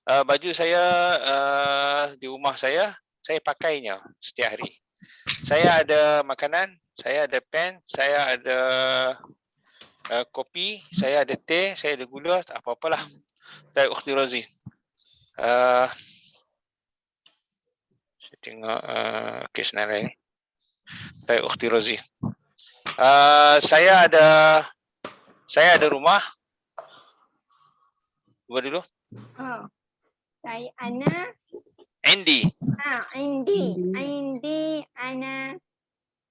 baju saya di rumah saya pakainya setiap hari. Saya ada makanan, saya ada pen, saya ada kopi, saya ada teh, saya ada gula, apa-apalah. Saya Ukhti Rozi. Saya tengok kes Nara ni. Saya Ukhti Rozi. Saya ada rumah. Cuba dulu. Oh. Saya Ana. Indi. Indi Ana.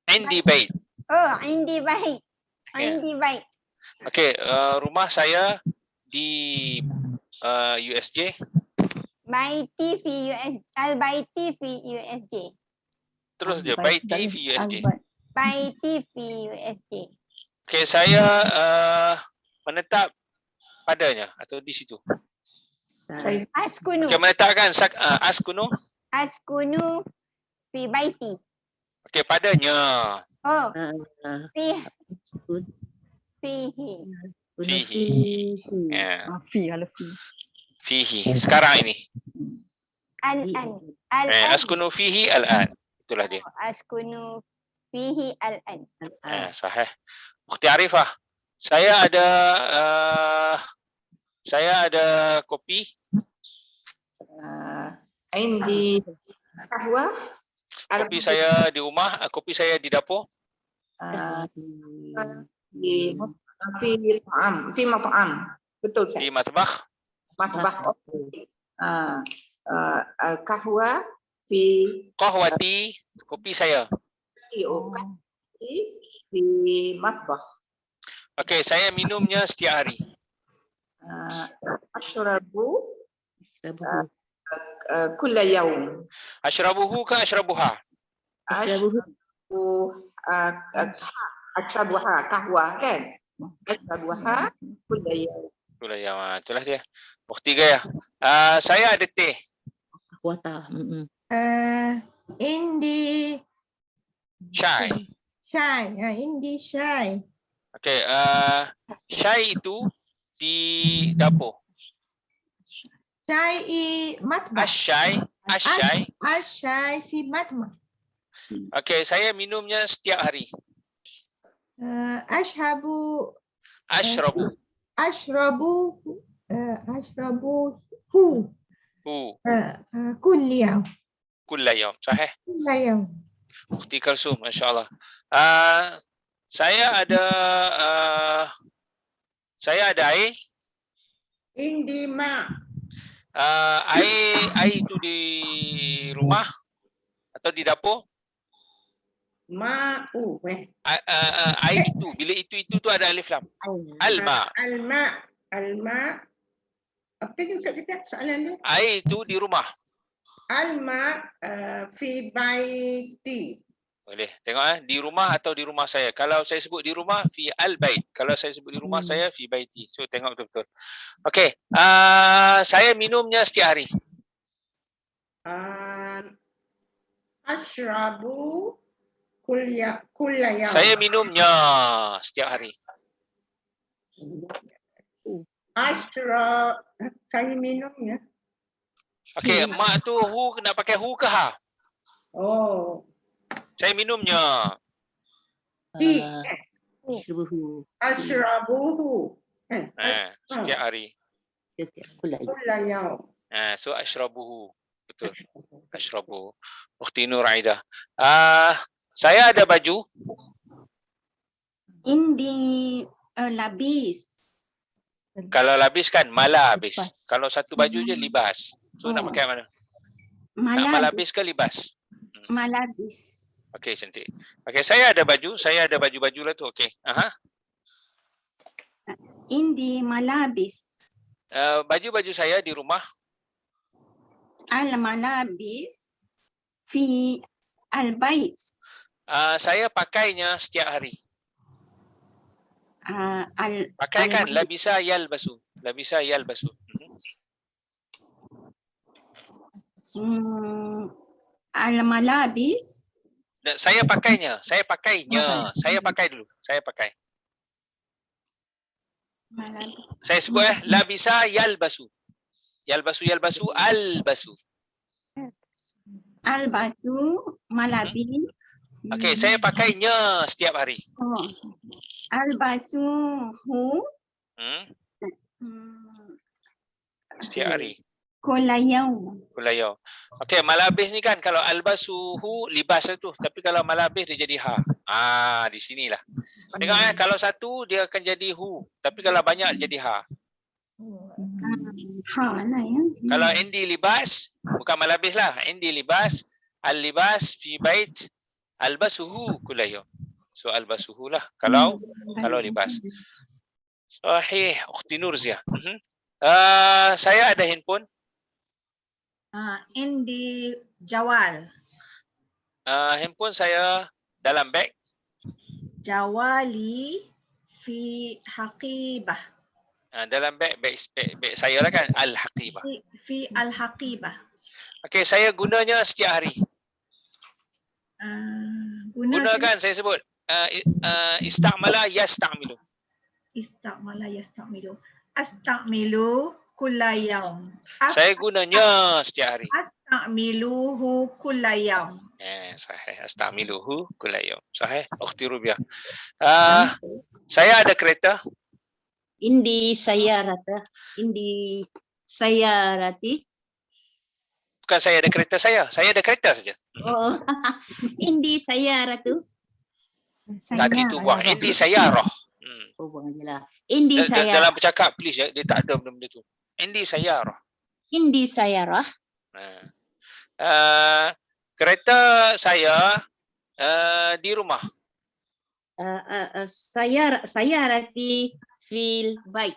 Indi bait. Oh, Indi baik. Indi baik. Okey, rumah saya di USJ. Baiti fi US. Al-Baiti fi USJ. Terus je Baiti fi USJ. Baiti fi USJ. Okey, saya menetap padanya atau di situ. Askunu. Okey, menetapkan askunu. Askunu fi baiti. Okey, padanya. Oh. Fihi. Fihi. Sekarang ini. Al-an. Askunu fihi al-an. Itulah dia. Askunu fihi al-an. Sahih. Ukhti Arifah. Saya ada kopi. Indi kahwa. Kopi saya di rumah, kopi saya di dapur. Fi mat'am. Betul Di saya. matbakh. Matbakh. Kahwa fi Qahwati, kopi saya. fi matbakh. Okey, saya minumnya setiap hari. Ashrabu kulla yawm. Ashrabuhu ke ashrabuha? Ashrabuha kahwa kan? Ashrabuha kulla yawm. Itulah dia. Ukhti Gaya. Saya ada teh. Indi Syai. Indi syai. Okey, syai itu di dapur. Syai matbah. Asyai fi matbah. Okey, saya minumnya setiap hari. Ashrabu kulla yawm. Sahih. Kulla yawm. Ukhti Kalsum, masya-Allah. Saya ada air. Indi ma. Air itu di rumah atau di dapur? Ma'u. Air itu, bila itu tu ada alif lam. Alma. Apa tadi Ustaz cakap soalan dia? Air itu di rumah. Alma fi baiti. Boleh. Tengok di rumah atau di rumah saya. Kalau saya sebut di rumah, fi al-bait. Kalau saya sebut di rumah saya, fi baiti. So tengok betul-betul. Okey. Saya minumnya setiap hari. Ashrabu kulla yawm. Saya minumnya setiap hari. Saya minumnya. Okey, mak tu nak pakai hu ke ha? Oh. Saya minumnya. Ashrabuhu. Setiap hari. Kulla yawm. So ashrabuhu. Betul. Ashrabuhu. Ukhti Nur Aida. Saya ada baju. Indi labis. Kalau labis kan malabis. Kalau satu baju je libas. So nak pakai mana? Nak malabis ke libas? Malabis. Okey, cantik. Okey, saya ada baju lah tu. Okey. Indi malabis. Baju-baju saya di rumah. Al-malabis fi al-bait. Saya pakainya setiap hari. Pakai kan labisa yalbasu. Labisa yalbasu. Al-malabis. Saya pakainya. Saya pakai dulu. Saya pakai. Malabis. Saya sebut labisa yalbasu. Yalbasu, albasu. Albasu, malabis. Okey, saya pakainya setiap hari. Oh. Albasu, hu. Setiap hari. Kulayau. Kulayau. Okey, malabis ni kan kalau albasuhu libas tu, tapi kalau malabis dia jadi ha. Di sinilah. Tengok kalau satu dia akan jadi hu, tapi kalau banyak jadi ha. Ha lah ya. Kalau indi libas, bukan malabis lah. Indi libas, al-libas fi bait, albasuhu kulayau. So albasuhu lah kalau libas. Sahih, Ukhti Nurzia. Saya ada handphone. Indi jawal. Handphone saya dalam beg. Jawali fi haqibah. Dalam beg saya lah kan, al-haqibah. Fi al-haqibah. Okey, saya gunanya setiap hari. Gunakan saya sebut istamala yastamilu. Istamala yastamilu. Astamilu kullayaum. Saya gunanya setiap hari. Astamiluhu kullayaum. Sahih. Astamiluhu kullayaum. Sahih. Ukhti Rubiah. Saya ada kereta. Indi sayarata. Indi sayarati. Bukan saya ada kereta saya ada kereta saja. Oh, indi sayaratu. Tadi tu buang. Indi sayarah. Oh, buang je lah. Indi sayarah. Dalam bercakap please dia tak ada benda-benda tu. Indi sayarah. Indi sayarah. Kereta saya di rumah. Sayarati fil bait.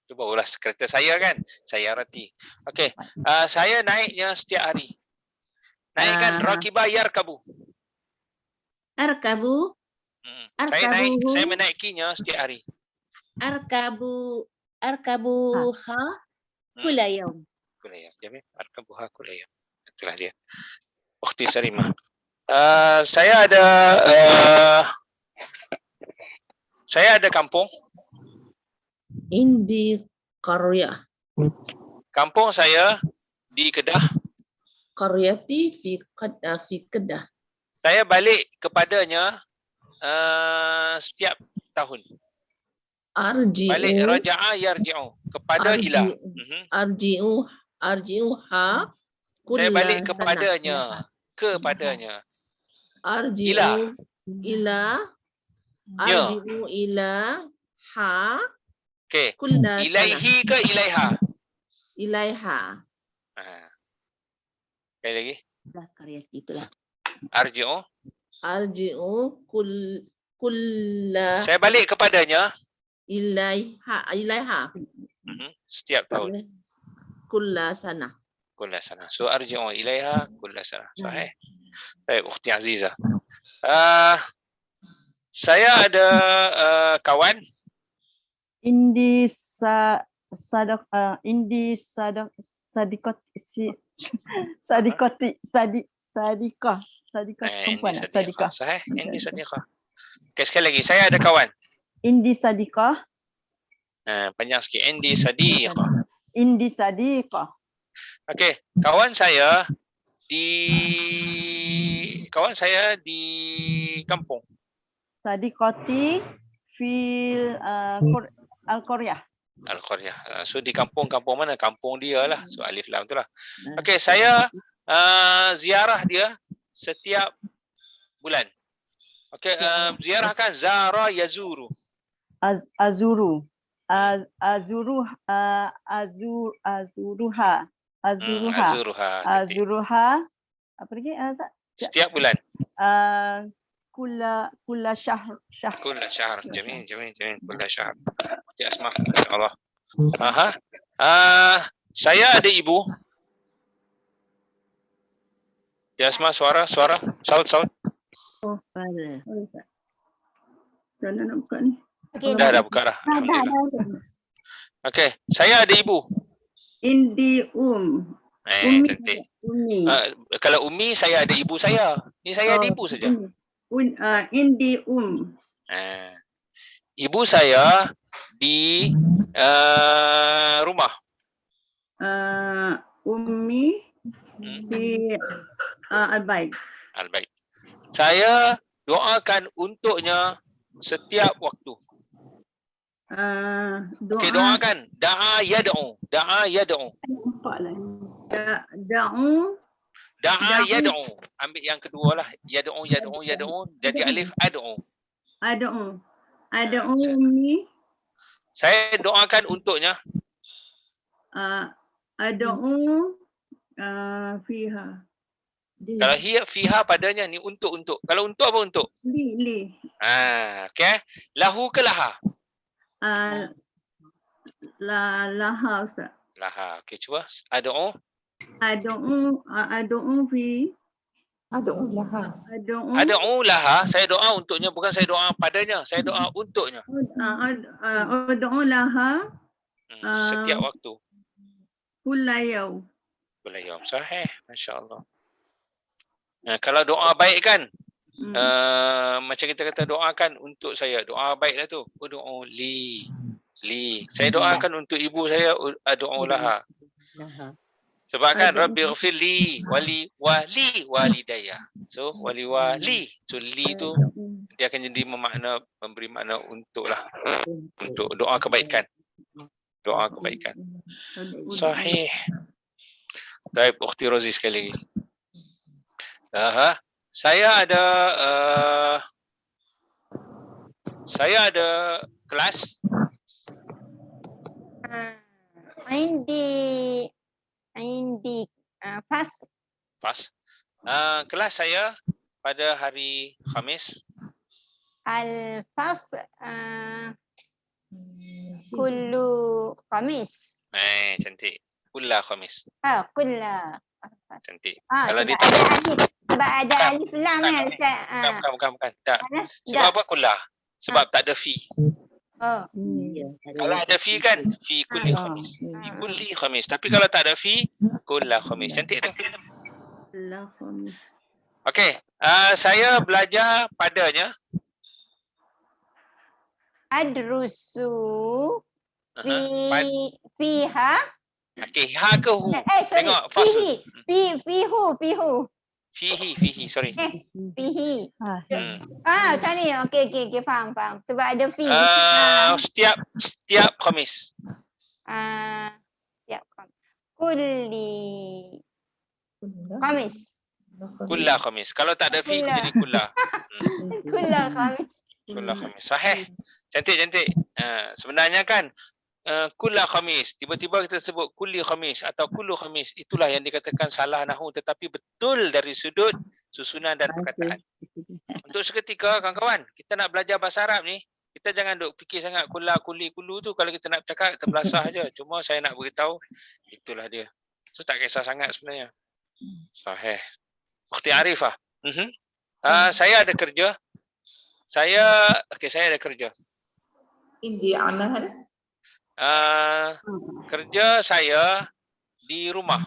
Cuba ulas kereta saya kan. Sayarati. Okey. Saya naiknya setiap hari. Naikkan rakiba yarkabu. Arkabu. Saya menaikinya setiap hari. Arkabuha kulayum. Kulayum. Jamin. Arkabuha kulayum. Itulah dia. Ukhti Sarimah. Saya ada kampung. Indi qarya. Kampung saya di Kedah. Qaryati fi Kedah. Saya balik kepadanya setiap tahun. Arji'u. Balik raja'a yarji'u. Kepada ilah. Arji'uha. Saya balik kepadanya. Kepadanya. Arji'u ila. Arji'u ila ha. Okey. Ilaihi ke ilaiha? Ilaiha. Sekali lagi. Dah karyati itulah. Arji'u. Kulla. Saya balik kepadanya. Ilaiha. Setiap tahun. Kulla sana. Kulla sana. So arji'u ilaiha kulla sana. Sahih. Baik, Ukhti Azizah. Saya ada kawan. Indi sadikoti perempuan sadikah. Sahih. Indi sadiqah. Okey, sekali lagi. Saya ada kawan. Indi sadikah. Panjang sikit. Indi sadiqah. Indi sadikah. Okey, kawan saya di kampung. Sadikoti fil al-Qaryah. Al-Qaryah. So di kampung mana? Kampung dia lah. So alif lam tu lah. Okey, saya ziarah dia setiap bulan. Okey, ziarah kan zara yazuru. Azuruha. Apa lagi? Setiap bulan. Kulla syahr. Kulla syahr. Jamil. Kulla syahr. Ya Asma, insya-Allah. Saya ada ibu. Ya Asma, suara. Saud. Oh, pada. Sana nak buka ni. Dah buka dah. Alhamdulillah. Okey, saya ada ibu. Indi Cantik. Umi. Kalau Umi, saya ada ibu saya. Ni saya ada ibu saja. Indi Ibu saya di rumah. Ummi Hmm. fi al-bait. Al-baik. Saya doakan untuknya setiap waktu. Okey, Doa doakan. Da'a yad'u. Da'a yad'u. da'u Da'a Da'u. yad'u. Ambil yang kedua lah. Yad'u, yad'u, yad'u. Jadi alif ad'u. ad'u ummi Saya doakan untuknya. ad'u fiha Kalau fiha padanya ni untuk. Kalau untuk apa untuk? li Okey. Lahu ke laha? laha Ustaz. Laha. Okey, cuba. Ad'u. Ad'u fi Ad'u laha. Ad'u laha. Saya doa untuknya, bukan saya doa padanya. Saya doa untuknya. ad'u laha Setiap waktu. kulla yaum. Boleh ya. Sahih. Masya-Allah. Kalau doa baik kan, macam kita kata doakan untuk saya. Doa baiklah tu. Doa li. Saya doakan untuk ibu saya, doa laha. Sebab kan Rabbi ghfir li wali walidayya. So wali. So li tu dia akan jadi memberi makna untuk lah. Untuk doa kebaikan. Doa kebaikan. Sahih. Baik, Ukhti Rozi sekali lagi. Saya ada kelas. عندي فصل Pas. Kelas saya pada hari Khamis. الفصل كل خميس. Cantik. Kulla Khamis. كل Cantik. sebab Kalau dia ada alif, sebab ada alif lam ya Ustaz. Bukan. Tak. Sebab apa kulla? Sebab tak ada fi. Oh. Kalau ada fi kan, fi kulli khamis. Fi kulli khamis. Tapi kalau tak ada fi, kulla khamis. Cantik tu. Okey. Saya belajar padanya. Adrusu Pad- fiha. Okey, ha ke hu? Sorry. Tengok fasl. Fihu. Fihi, sorry. Fihi. Hmm. Macam ni. Okey, faham. Sebab ada fi. Setiap khamis. Setiap kulli khamis. Kulla khamis. Kalau tak ada fi, jadi kulla. Kulla khamis. Kulla khamis. Sahih. Cantik. Sebenarnya kan, kulla khamis. Tiba-tiba kita sebut kulli khamis atau kullu khamis. Itulah yang dikatakan salah nahwu, tetapi betul dari sudut susunan dan perkataan. Untuk seketika, kawan-kawan, kita nak belajar bahasa Arab ni, kita jangan duk fikir sangat kulla, kulli, kullu tu. Kalau kita nak bercakap, kita belasah je. Cuma saya nak beritahu, itulah dia. So, tak kisah sangat sebenarnya. Sahih. Ukhti Arifah. Saya ada kerja. Saya ada kerja. Indi amal. Kerja saya di rumah.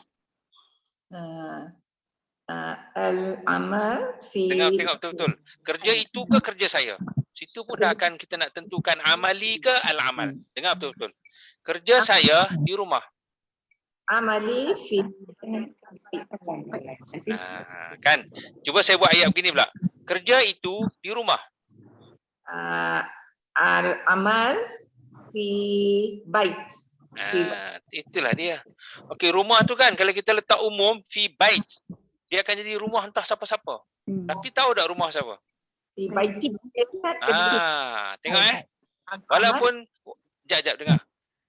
Al-amal fi. Tengok betul-betul. Kerja itu ke kerja saya? Situ pun dah akan kita nak tentukan amali ke al-amal. Dengar betul-betul. Kerja saya di rumah. Amali fi. Kan? Cuba saya buat ayat begini pula. Kerja itu di rumah. Al-amal fi bait. Itulah dia. Okey, rumah tu kan kalau kita letak umum fi bait, dia akan jadi rumah entah siapa-siapa. Tapi tahu tak rumah siapa? Fi baiti. Tengok Walaupun jap dengar.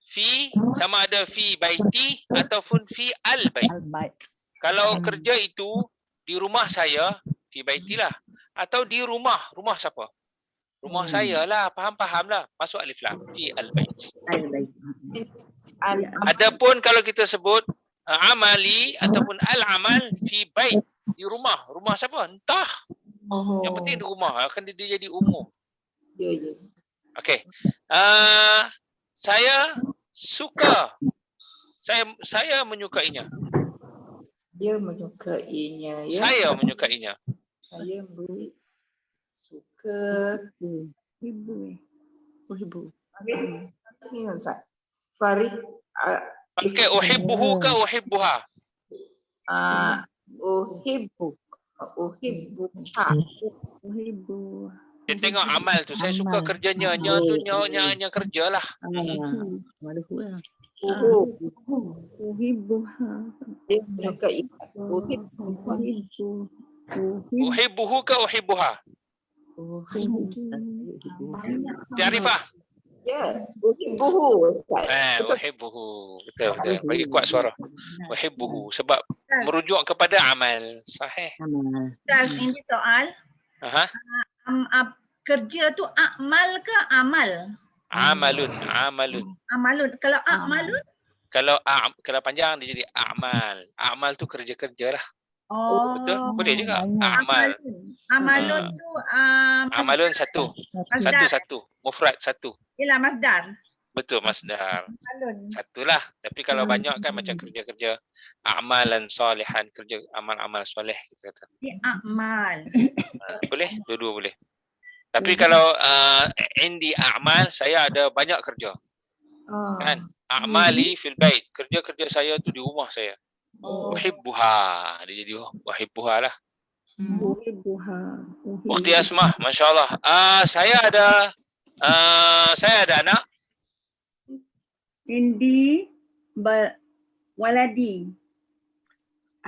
Fi sama ada fi baiti ataupun fi al-bait. Kalau kerja itu di rumah saya, fi baitilah. Atau di rumah siapa? Rumah saya lah, faham lah. Masuk alif lam, fi al-bait. Adapun kalau kita sebut amali ataupun al-amal fi bait, di rumah siapa? Entah. Yang penting di rumah, akan dia jadi umum. Ya. Okey. Saya suka. Saya menyukainya. Dia menyukainya, ya. Saya menyukainya. Saya suka Ibu. Ini Ustaz. Farid Pakai uhibbuhu ke uhibbuha? Uhibbu. Uhibbuha. Uhibbu. Dia tengok amal tu. Saya suka Amal. kerjanya. Nya tu nya kerja lah. Maluhu lah. Uhibbuha. Dia suka ibadat. Uhibbu. Uhibbuhu ke uhibbuha? Arifah? Ya, uhibbuhu. Betul. Uhibbuhu. Betul. Bagi kuat suara. Uhibbuhu. Sebab merujuk kepada amal. Sahih. Amal. Ustaz, ini soal. Aha. Kerja tu amal ke amal? Amalun. Amalun. Kalau amalun? Kalau panjang dia jadi amal. Amal tu kerja-kerja lah. Betul? Boleh juga. Amal. Amalun tu Amalun satu. Satu. Mufrad satu. ialah masdar. Betul, masdar. Amalun. Satulah. Tapi kalau banyak kan macam kerja-kerja amalan solehan, kerja amal-amal soleh kita kata. Ini amal. Boleh? Dua-dua boleh. Tapi kalau indi amal, saya ada banyak kerja. Kan? Amali fil bait. Kerja-kerja saya tu di rumah saya. Uhibbuha. Dia jadi uhibbuha lah. Uhibbuha. Ukhti Asmah, masya-Allah. Saya ada anak. Indi waladi.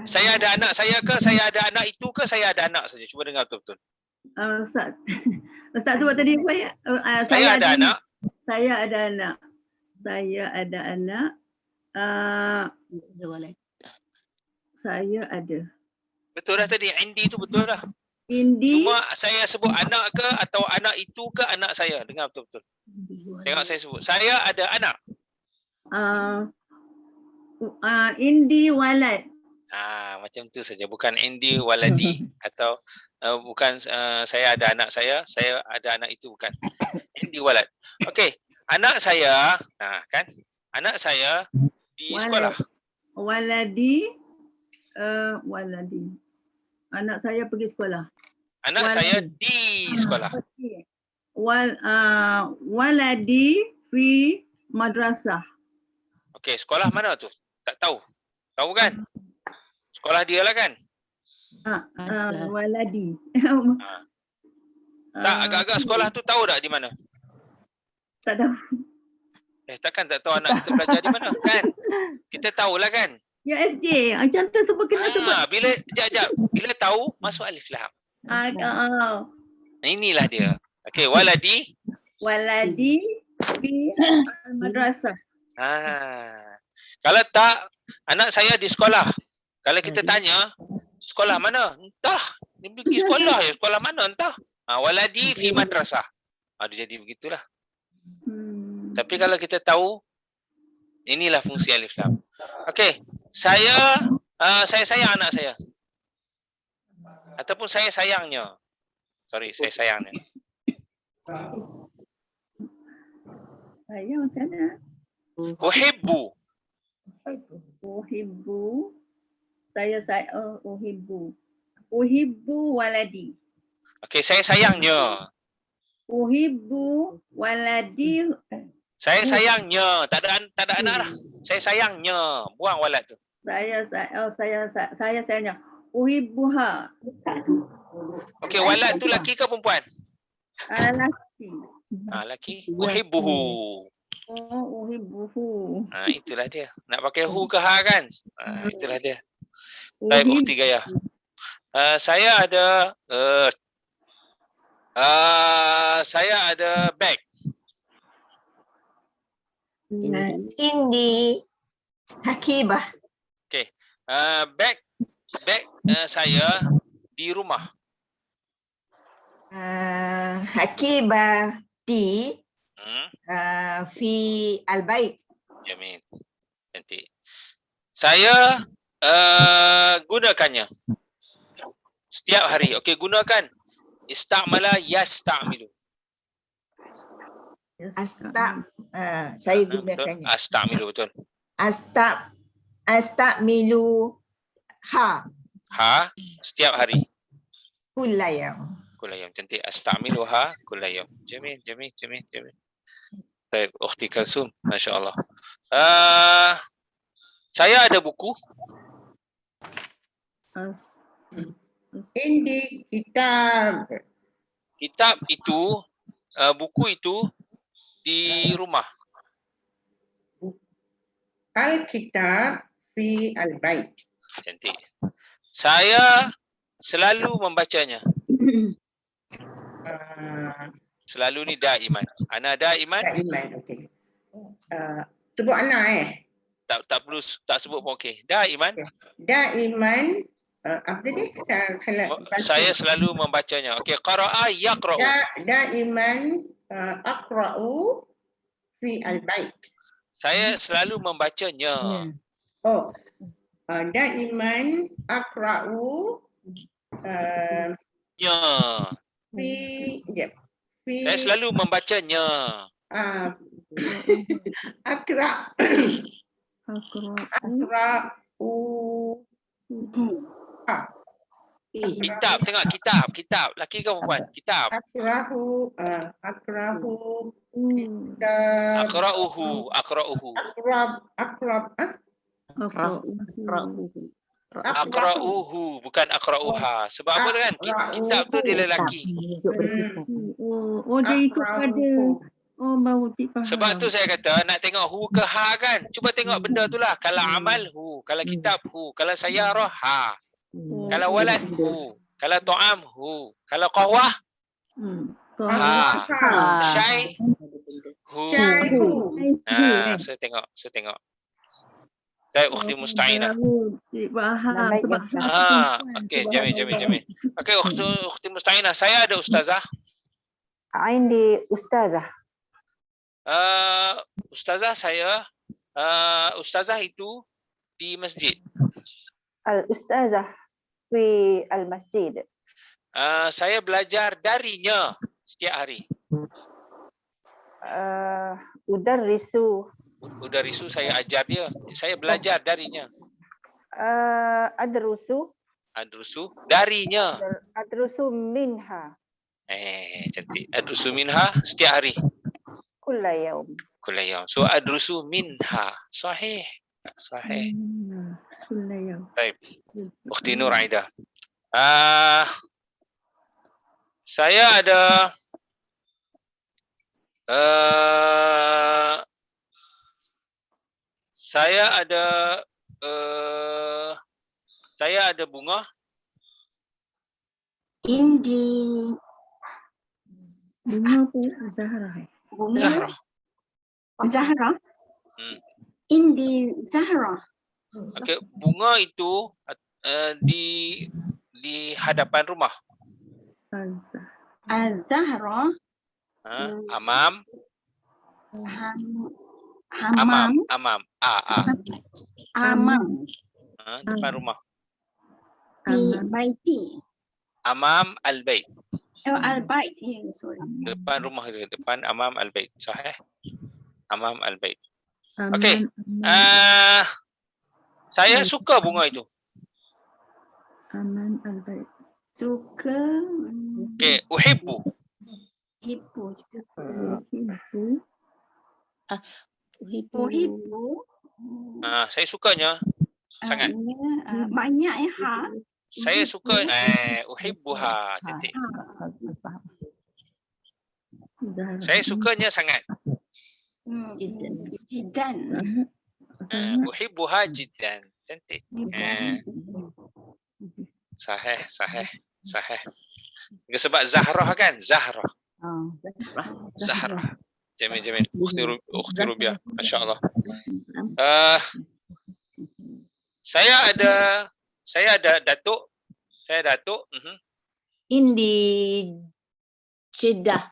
Saya ada anak saya ke, saya ada anak itu ke, saya ada anak saja. Cuba dengar betul-betul. Ustaz. Ustaz sebut tadi apa ya? Saya ada anak. Saya ada anak. Saya ada anak. Saya ada. Betul dah tadi. Indi itu betul dah. Indi. Cuma saya sebut anak ke atau anak itu ke anak saya. Dengar betul-betul. Tengok saya sebut. Saya ada anak. Indi walad. Macam tu saja. Bukan indi waladi atau bukan saya ada anak saya ada anak itu, bukan. Indi walad. Okey, anak saya, kan? Anak saya di sekolah. Waladi. Anak saya pergi sekolah. Anak saya di sekolah. Waladi fi madrasah. Okey, sekolah mana tu? Tak tahu. Tahu kan? Sekolah dia lah kan? Waladi. Tak, agak-agak sekolah tu tahu tak di mana? Tak tahu. Takkan tak tahu anak kita belajar di mana, kan? Kita tahulah kan? Ya SJ, macam tu sebut kena sebut. Bila bila tahu masuk alif lam. Inilah dia. Okey, waladi fi madrasah. Kalau tak, anak saya di sekolah. Kalau kita tanya, sekolah mana? Entah. Dia pergi sekolah ya. Sekolah mana? Entah. Waladi fi madrasah. Dia jadi begitulah. Tapi kalau kita tahu, inilah fungsi alif lam. Okey, saya sayang anak saya. Ataupun saya sayangnya. Sorry, saya sayangnya. Sayang macam mana? Uhibbu. Uhibbu. Uhibbu. Uhibbu waladi. Okey, saya sayangnya. Uhibbu waladi. Saya sayangnya. Tak ada anak lah. Saya sayangnya. Buang walad tu. Saya sayangnya. Uhibbuha. Okey, walad tu laki ke perempuan? Laki. Laki. Uhibbuhu. Uhibbuhu. Itulah dia. Nak pakai hu ke ha kan? Itulah dia. Baik, Ukhti Gaya. Saya ada beg. Indi Hakibah. Okey. Beg saya di rumah. Hakibati fi al-bait. Jamil. Cantik. Saya gunakannya setiap hari. Okey, gunakan. Istamala yastamilu. Saya gunakannya. Astamilu, betul. Astamilu Setiap hari. Kullayam. Kulayam, cantik. Astamiluha kulayam. Jamil. Baik, Ukhti Kalsum, masya-Allah. Saya ada buku. Indi kitab. Kitab itu, buku itu di rumah. Al-kitab fi al-bait. Cantik. Saya selalu membacanya. Selalu ni daiman. Ana daiman. Daiman, okey. Sebut anak Tak perlu tak sebut pun okey. Daiman. Daiman, apa tadi? Saya selalu membacanya. Okey, qara'a yaqra'u. Daiman aqra'u fi al-bait. Saya selalu membacanya. Oh, daiman aqra'u Ya. fi Saya selalu membacanya. Aqra' aqra'u Kitab, tengok kitab. Laki ke perempuan? Kitab. aqra'u kitab Aqra'uhu. Aqra'uhu, bukan aqra'uha. Sebab apa kan? Kitab tu dia lelaki. Dia ikut pada. Baru cik faham. Sebab tu saya kata nak tengok hu ke ha kan. Cuba tengok benda tu lah. Kalau amal hu, kalau kitab hu, kalau sayyarah ha. Kalau walad hu, kalau ta'am hu, kalau qahwah ha. Syai hu. Saya tengok. Baik, ukhti musta'inah. Cik faham. Sebab Okey, Jamil. Okey, ukhti musta'inah. Saya ada ustazah. Indi ustazah. Ustazah saya, ustazah itu di masjid. Al-ustazah fi al-masjid. Saya belajar darinya setiap hari. Udarrisu. Udarisu saya ajar dia. Saya belajar darinya. Adrusu. Adrusu darinya. Adrusu minha. Cantik. Adrusu minha setiap hari. Kulla yaum. Kulla yaum. So adrusu minha. Sahih. Baik. Ukhti Nur Aida. Saya ada saya ada bunga. Indi bunga tu Zahra. Zahra. Zahra. Indi Zahra. Okey, bunga itu di hadapan rumah. Zahra. Amam. Hamam. Amam. Amam. Depan rumah. Fi baiti. Amam al-bait. Al-bait. Sorry. Depan rumah dia, depan amam al-bait. Sahih. Amam al-bait. Okey. Saya suka bunga itu. Aman al-bait. Suka. Okey, uhibbu. Uhibbu. Saya sukanya sangat. Banyak Saya suka uhibbuha. Cantik. Saya sukanya sangat. Jiddan. Uhibbuha jiddan. Cantik. Sahih. Sebab Zahrah kan? Zahrah. Jamil. Ukhti Rubiah. Masya-Allah. Saya ada datuk. Indi Jeddah.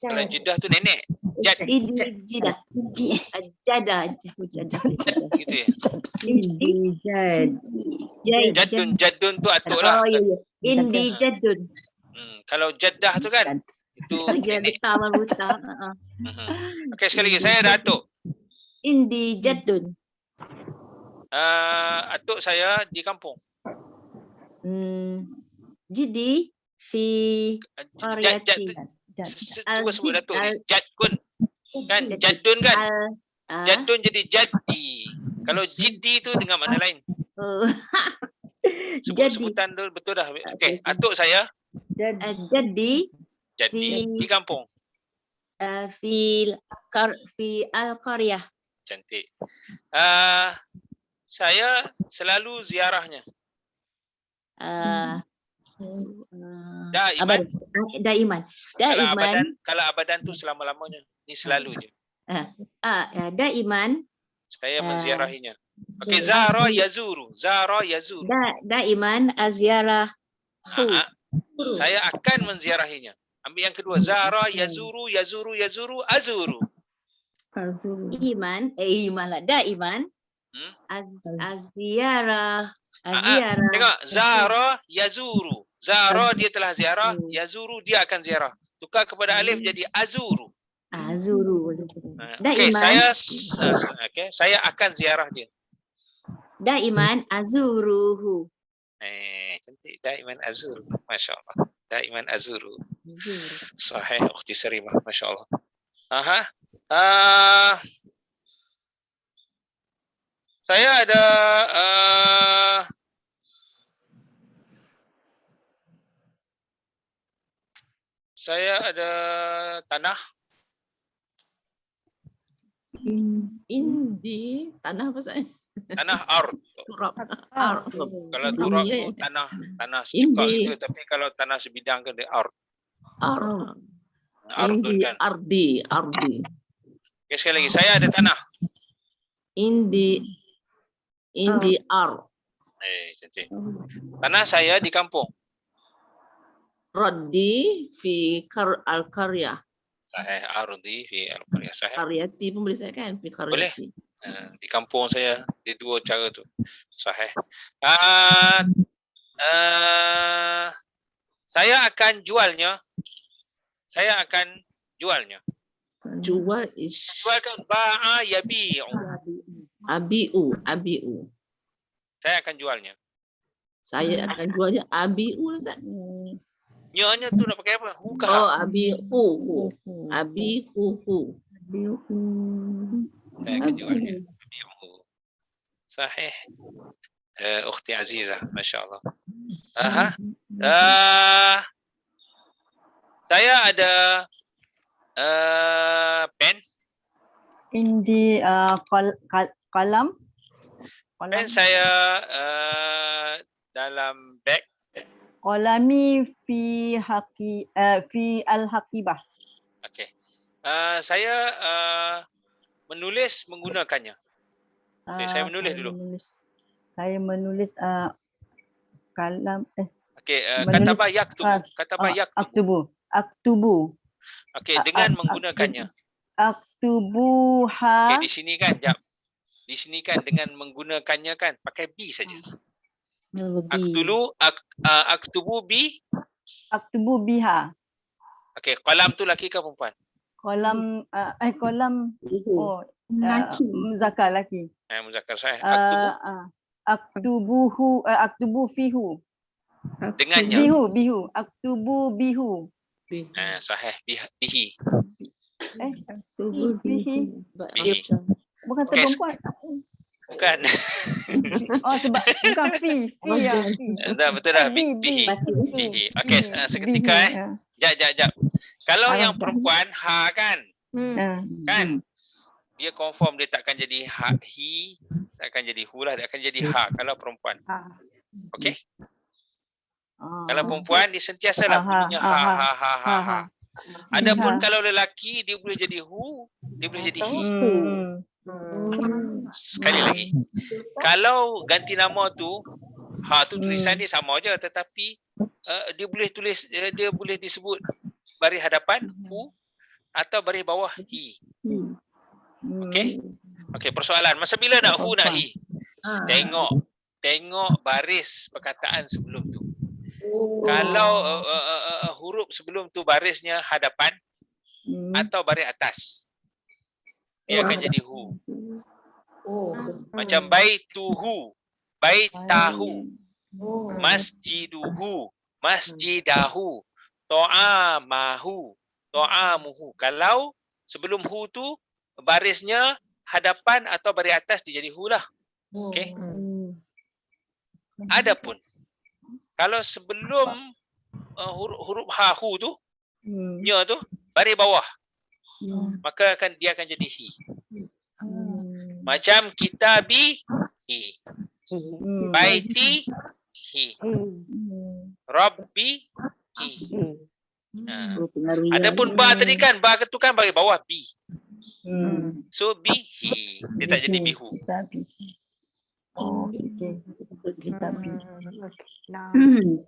Kalau Jeddah tu nenek. Indi Jeddah. Jadah. Gitu ya. Indi Jaddun tu atuk lah. Oh ya. Indi Jaddun. Kalau Jeddah tu kan itu nenek. Buta. Okey, sekali lagi saya ada atuk. Indi Jaddun. Atuk saya di kampung. Jadi fi qaryati. Cuba sebut datuk ni. Jadkun. Kan Jaddun kan? Jaddun jadi jadi. Kalau jiddi tu dengan makna lain. Oh. Sebut-sebutan tu betul dah. Okey, atuk saya Jadi jadi di kampung. fi al-qaryah. Cantik. Saya selalu ziarahnya. Daiman. Daiman. Kalau abadan tu selama-lamanya. Ni selalu je. Daiman. Saya menziarahinya. Okey, zara yazuru. Zara yazuru. Daiman aziarah. Saya akan menziarahinya. Ambil yang kedua. Zara yazuru, yazuru, azuru. Iman lah. Daiman. Aziarah. Tengok. Zara yazuru. Zara dia telah ziarah. Yazuru dia akan ziarah. Tukar kepada alif jadi azuru. Azuru. Okey, saya akan ziarah dia. Daiman azuruhu. Cantik. Daiman azuru. Masya-Allah. Daiman azuru. Sahih ukhti Sarimah. Masya-Allah. Saya ada tanah. Indi tanah apa saya? Tanah ard. Turab. Kalau turab tu tanah secekak itu, tapi kalau tanah sebidang kan dia ard. Ardun kan. Ardi. Okay, sekali lagi, saya ada tanah. Indi ar. Cantik. Tanah saya di kampung. Raddi fi al-qaryah. Ardi fi al-qaryah. Sahih. Qaryati pun boleh saya kan? Fi qaryati. Di kampung saya, di dua cara tu. Sahih. Saya akan jualnya. Jual kan ba'a yabi'u. Abi'u. Saya akan jualnya. Saya akan jualnya abi'u Ustaz. Nya tu nak pakai apa? Hu kah? Oh, abi'u. Abi'u. Saya akan jualnya. Abi'u. Sahih. Ukhti Azizah, masya-Allah. Saya ada pen. Indi kalam. Pen saya dalam beg. Qalami fi al-haqibah. Okey. Saya menulis menggunakannya. Okay, saya menulis dulu. Saya menulis kalam okey, katabah yaktubu. Aktubu. Okey, dengan menggunakannya. Aktubuha. Okey, di sini kan, jap. Di sini kan dengan menggunakannya kan pakai bi saja. Aktubu bi. Aktubu biha. Okey, qalam tu laki ke perempuan? Qalam Laki. Muzakkar laki. Muzakkar saya. Aktubu fihu. Dengannya. Bihu. Aktubu bihu. Sahih bihi. Bihi. Bukan Okay. perempuan. Bukan. Oh, sebab bukan fi. Dah betul dah. Bihi. Okey, seketika Jap. Kalau yang perempuan ha kan? Kan? Dia confirm dia takkan jadi hi, takkan jadi hu lah, dia akan jadi ha kalau perempuan. Okey? Kalau perempuan dia sentiasalah bunyinya ha. Adapun kalau lelaki dia boleh jadi hu, dia boleh jadi hi. Sekali lagi. Kalau ganti nama tu ha tu tulisan dia sama aja, tetapi dia boleh tulis, dia boleh disebut baris hadapan hu atau baris bawah hi. Okey, persoalan masa bila nak hu nak hi? Tengok baris perkataan sebelum tu. Kalau huruf sebelum tu barisnya hadapan atau baris atas, dia akan jadi hu. Macam baituhu, baitahu, masjiduhu, masjidahu, ta'amahu, ta'amuhu. Kalau sebelum hu tu barisnya hadapan atau baris atas dia jadi hu lah. Okey. Adapun kalau sebelum huruf ha hu tu, nya tu baris bawah, maka dia akan jadi hi. Macam kitabi hi, baiti hi, rabbi hi. Adapun ba tadi kan, ba tu kan baris bawah bi. So bihi, dia tak jadi bihu.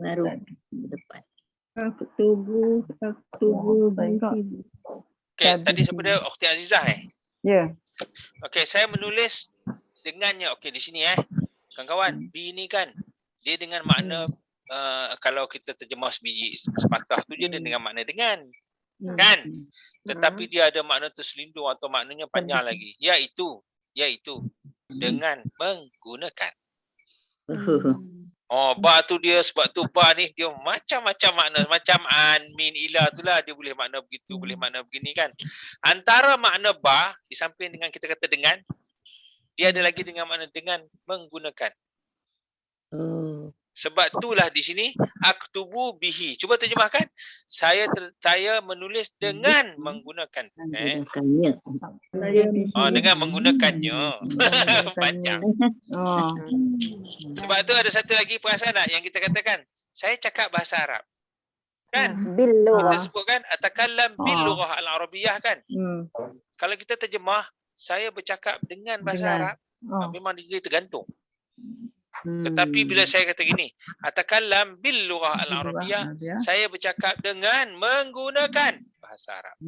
Baru depan. Tubuh Okey, tadi siapa dia? Ukhti Azizah Ya. Okey, saya menulis dengannya. Okey, di sini kawan-kawan, bi ni kan dia dengan makna kalau kita terjemah sebiji sepatah tu dia dengan makna dengan. Kan? Tetapi dia ada makna terselindung atau maknanya panjang lagi. Iaitu dengan menggunakan. Ba tu dia, sebab tu ba ni dia macam-macam makna. Macam an, min, ila tu lah dia boleh makna begitu, boleh makna begini kan. Antara makna ba di samping dengan kita kata dengan, dia ada lagi dengan makna dengan menggunakan. Sebab itulah di sini aktubu bihi. Cuba terjemahkan. Saya menulis dengan menggunakan. Dengan menggunakannya. Panjang. Sebab tu ada satu lagi perasaan tak yang kita katakan. Saya cakap bahasa Arab. Kan? Kita sebutkan atakallam bil lughah al-arabiyyah kan? Kalau kita terjemah, saya bercakap dengan bahasa Arab, memang dia tergantung. Tetapi bila saya kata gini, atakallam bil lughah al-arabiyyah, saya bercakap dengan menggunakan bahasa Arab.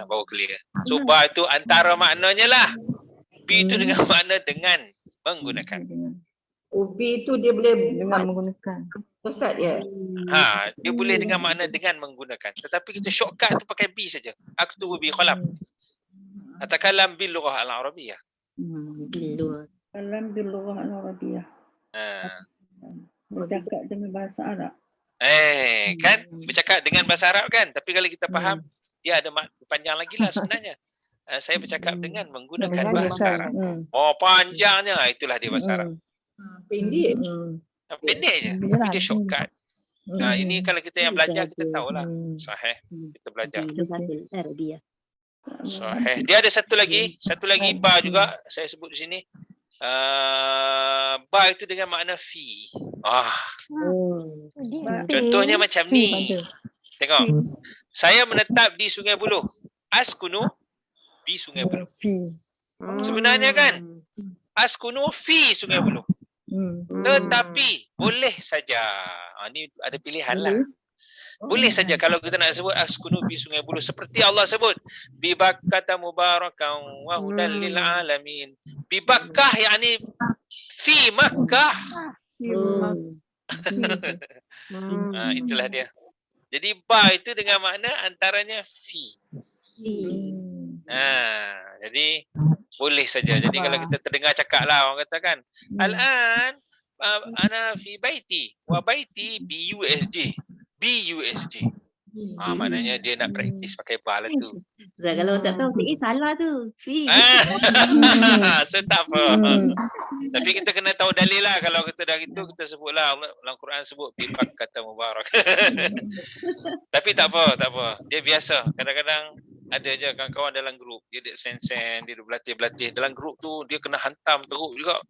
Baru clear. So ba itu antara maknanya lah. Bi itu dengan makna dengan menggunakan. Ubi itu dia boleh Dengan menggunakan. Ustaz ya. Dia boleh dengan makna dengan menggunakan. Tetapi kita shortcut tu pakai bi saja. Aktubu bi qalam. Atakallam bil lughah al-arabiyyah. Kalam bil lughah al-arabiyyah. Bercakap dengan bahasa Arab. Kan bercakap dengan bahasa Arab kan, tapi kalau kita faham dia ada panjang lagi lah sebenarnya. Saya bercakap dengan menggunakan bahasa Arab. Panjangnya, itulah dia bahasa Arab. Pendek. Pendek je, tapi dia shortcut. Ini kalau kita yang belajar kita tahulah. Sahih, kita belajar. Sahih. Dia ada satu lagi ba juga saya sebut di sini. Ba itu dengan makna fi. Contohnya macam ni. Tengok. Saya menetap di Sungai Buloh. Askunu di Sungai Buloh. Sebenarnya kan askunu fi Sungai Buloh. Tetapi boleh saja. Ni ada pilihan lah. Boleh saja kalau kita nak sebut askunu fi Sungai Buloh seperti Allah sebut bi Bakkah mubarakan wa hudan lil alamin. Bi Bakkah yakni fi Makkah. Itulah dia. Jadi ba itu dengan makna antaranya fi. Jadi boleh saja. Jadi kalau kita terdengar cakap lah orang katakan al-an ana fi baiti wa baiti BUSJ. BUSJ. Maknanya dia nak praktis pakai ba lah tu. Kalau tak tahu, salah tu. Fi. So tak apa. Tapi kita kena tahu dalil lah. Kalau kita dah gitu, kita sebutlah. Dalam Quran sebut bibak kata mubarak. Tapi tak apa. Dia biasa. Kadang-kadang ada je kawan-kawan dalam grup. Dia sen-sen, dia berlatih-berlatih. Dalam grup tu, dia kena hantam teruk juga.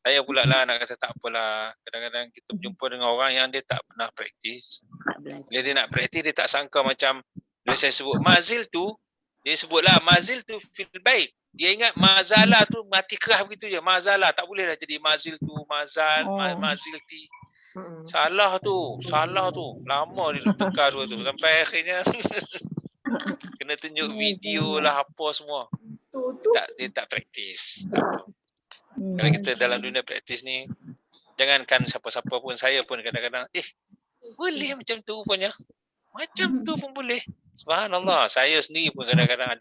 Saya pula lah nak kata tak apalah. Kadang-kadang kita berjumpa dengan orang yang dia tak pernah praktis. Bila dia nak praktis, dia tak sangka macam bila saya sebut mazil tu, dia sebutlah mazil tu fil bait. Dia ingat mazalah tu mati kerah begitu je. Mazalah tak boleh dah jadi mazil tu, mazil ti. Salah tu. Lama dia tukar dua tu sampai akhirnya kena tunjuk video lah apa semua. Dia tak praktis. Kalau kita dalam dunia praktis ni, jangankan siapa-siapa pun, saya pun kadang-kadang boleh macam tu rupanya. Macam tu pun boleh. Subhanallah, saya sendiri pun kadang-kadang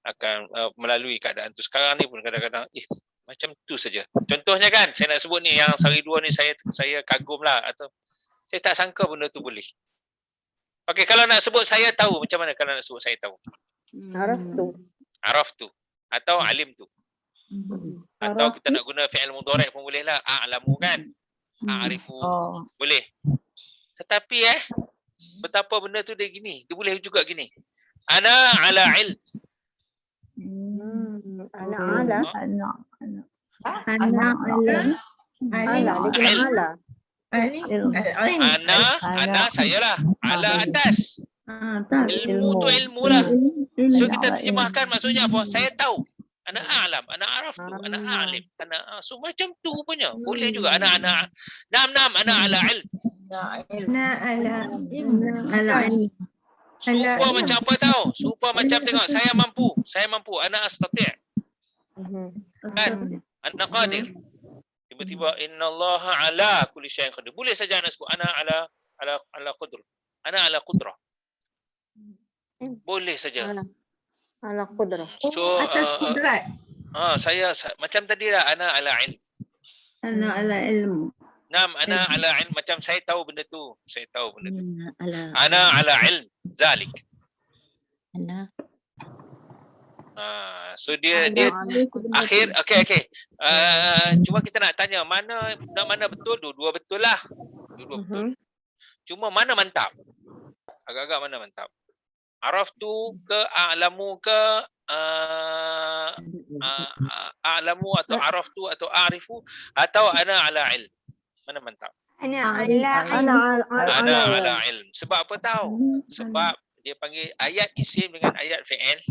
akan melalui keadaan tu. Sekarang ni pun kadang-kadang macam tu saja. Contohnya kan, saya nak sebut ni yang sehari dua ni saya kagum lah, atau saya tak sangka benda tu boleh. Okey, kalau nak sebut saya tahu, macam mana kalau nak sebut saya tahu? Araf tu. Araf tu atau alim tu. Atau kita nak guna fi'il mudhari' pun boleh lah. A'lamu kan? A'rifu. Boleh. Tetapi betapa benda tu dia gini. Dia boleh juga gini. Ana ala ilm. Anak ala. Anak. Anak. Ana saya lah. Ala atas. Ilmu tu ilmu lah. So kita terjemahkan maksudnya apa? Saya tahu. Ana a'lam, ana araftu, ana a'lim, so macam tu punya. Boleh juga ana ana ala ilm. Serupa macam apa tahu? Serupa macam tengok saya mampu, ana astati'. Kan? Ana qadir. Tiba-tiba innallaha ala kulli syai'in qadir. Boleh saja ana sebut ana ala qudr. Ana ala qudrah. Boleh saja. Ala qudrah. So Atas kudrat. saya macam tadi lah ana ala ilm. Anak ala ilmu. Nam ana ala ilm macam saya tahu benda tu. Saya tahu benda tu. Ala. Ana ala ilm zalik. Ana. So dia akhir okey. Cuma kita nak tanya mana betul? Dua betul lah. Dua betul. Cuma mana mantap? Agak-agak mana mantap? Araftu ke a'lamu ke a'lamu atau araftu atau a'rifu atau ana ala ilm. Mana mantap? Ana ala ilm. Sebab apa tahu? Sebab dia panggil ayat isim dengan ayat fi'il,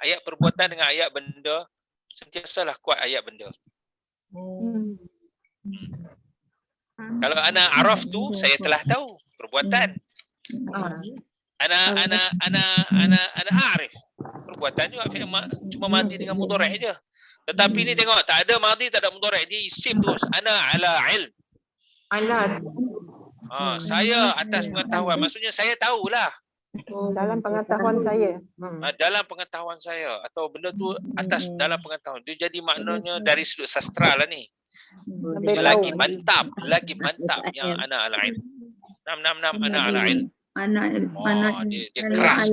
ayat perbuatan dengan ayat benda, sentiasalah kuat ayat benda. Kalau ana araftu, saya telah tahu perbuatan. Ana a'rif. Perbuatan juga cuma madi dengan mudhari' aja. Tetapi ni tengok tak ada madi, tak ada mudhari', dia isim terus. Ana ala ilm. Ala. Saya atas pengetahuan, maksudnya saya tahulah. dalam pengetahuan saya. Dalam pengetahuan saya atau benda tu atas dalam pengetahuan. Dia jadi maknanya dari sudut sastra lah ni. Lagi mantap yang ana ala ilm. Nam ana ala ilm. Dia keras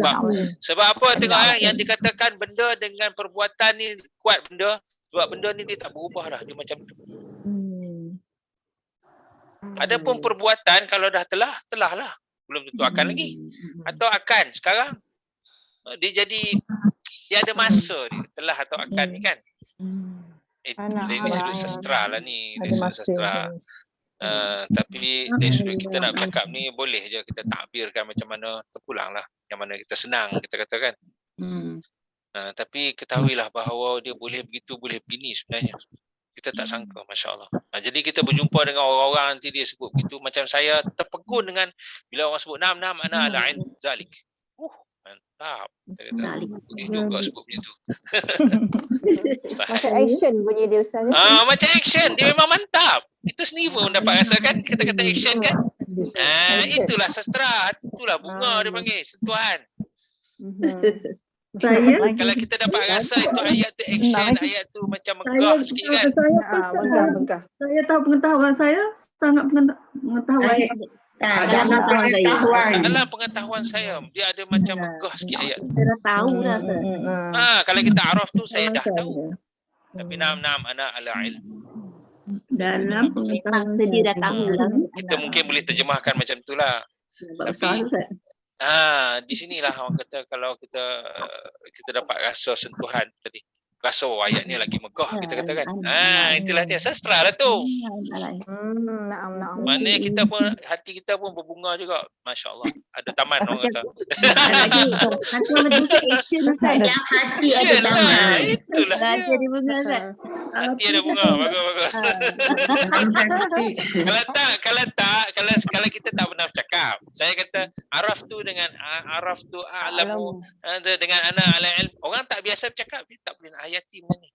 sebab apa tengok yang dikatakan benda dengan perbuatan ni kuat benda, sebab benda ni dia tak berubah dah, dia macam tu. Adapun perbuatan kalau dah telah lah, belum tentu akan lagi atau akan sekarang. Dia ada masa dia telah atau akan ni kan. Ini sudut sastra lah ni, sudut sastra. Tapi dari sudut kita nak bercakap ni boleh je kita takbirkan macam mana terpulang lah, yang mana kita senang kita katakan. Tapi ketahuilah bahawa dia boleh begitu, boleh begini sebenarnya. Kita tak sangka, Masya Allah. Jadi kita berjumpa dengan orang-orang nanti dia sebut begitu, macam saya terpegun dengan bila orang sebut nam ana ala ilm zalik. Mantap. Dia kata boleh juga sebut macam tu. Macam action bunyi dia Ustaz. Macam action, dia memang mantap. Kita sendiri pun dapat rasakan kata-kata action kan. Itulah sastra, itulah bunga dia panggil, sentuhan. Kalau kita dapat rasa itu ayat tu action, ayat tu macam megah sikit kan. Saya tahu pengetahuan saya sangat pengetahuan. Dalam pengetahuan saya dia ada macam megah sikit ayat. Kita dah tahu dah. Kalau kita araf tu saya dah tahu. Tapi nam ana ala ilm. Dalam pengetahuan dia dah tahu lah. Kita mungkin boleh terjemahkan macam itulah. Tapi di sinilah orang kata kalau kita dapat rasa sentuhan tadi. Rasa ayat ni lagi megah kita katakan. Itulah dia sastra lah tu. Maknanya kita pun hati kita pun berbunga juga. Masya Allah. Ada taman orang kata. Itulah dia. Hati ada bunga. Bagus. Kalau kita tak pernah bercakap. Saya kata araftu dengan araftu a'lamu dengan ana ala ilm. Orang tak biasa bercakap, dia tak boleh nak hayati benda ni.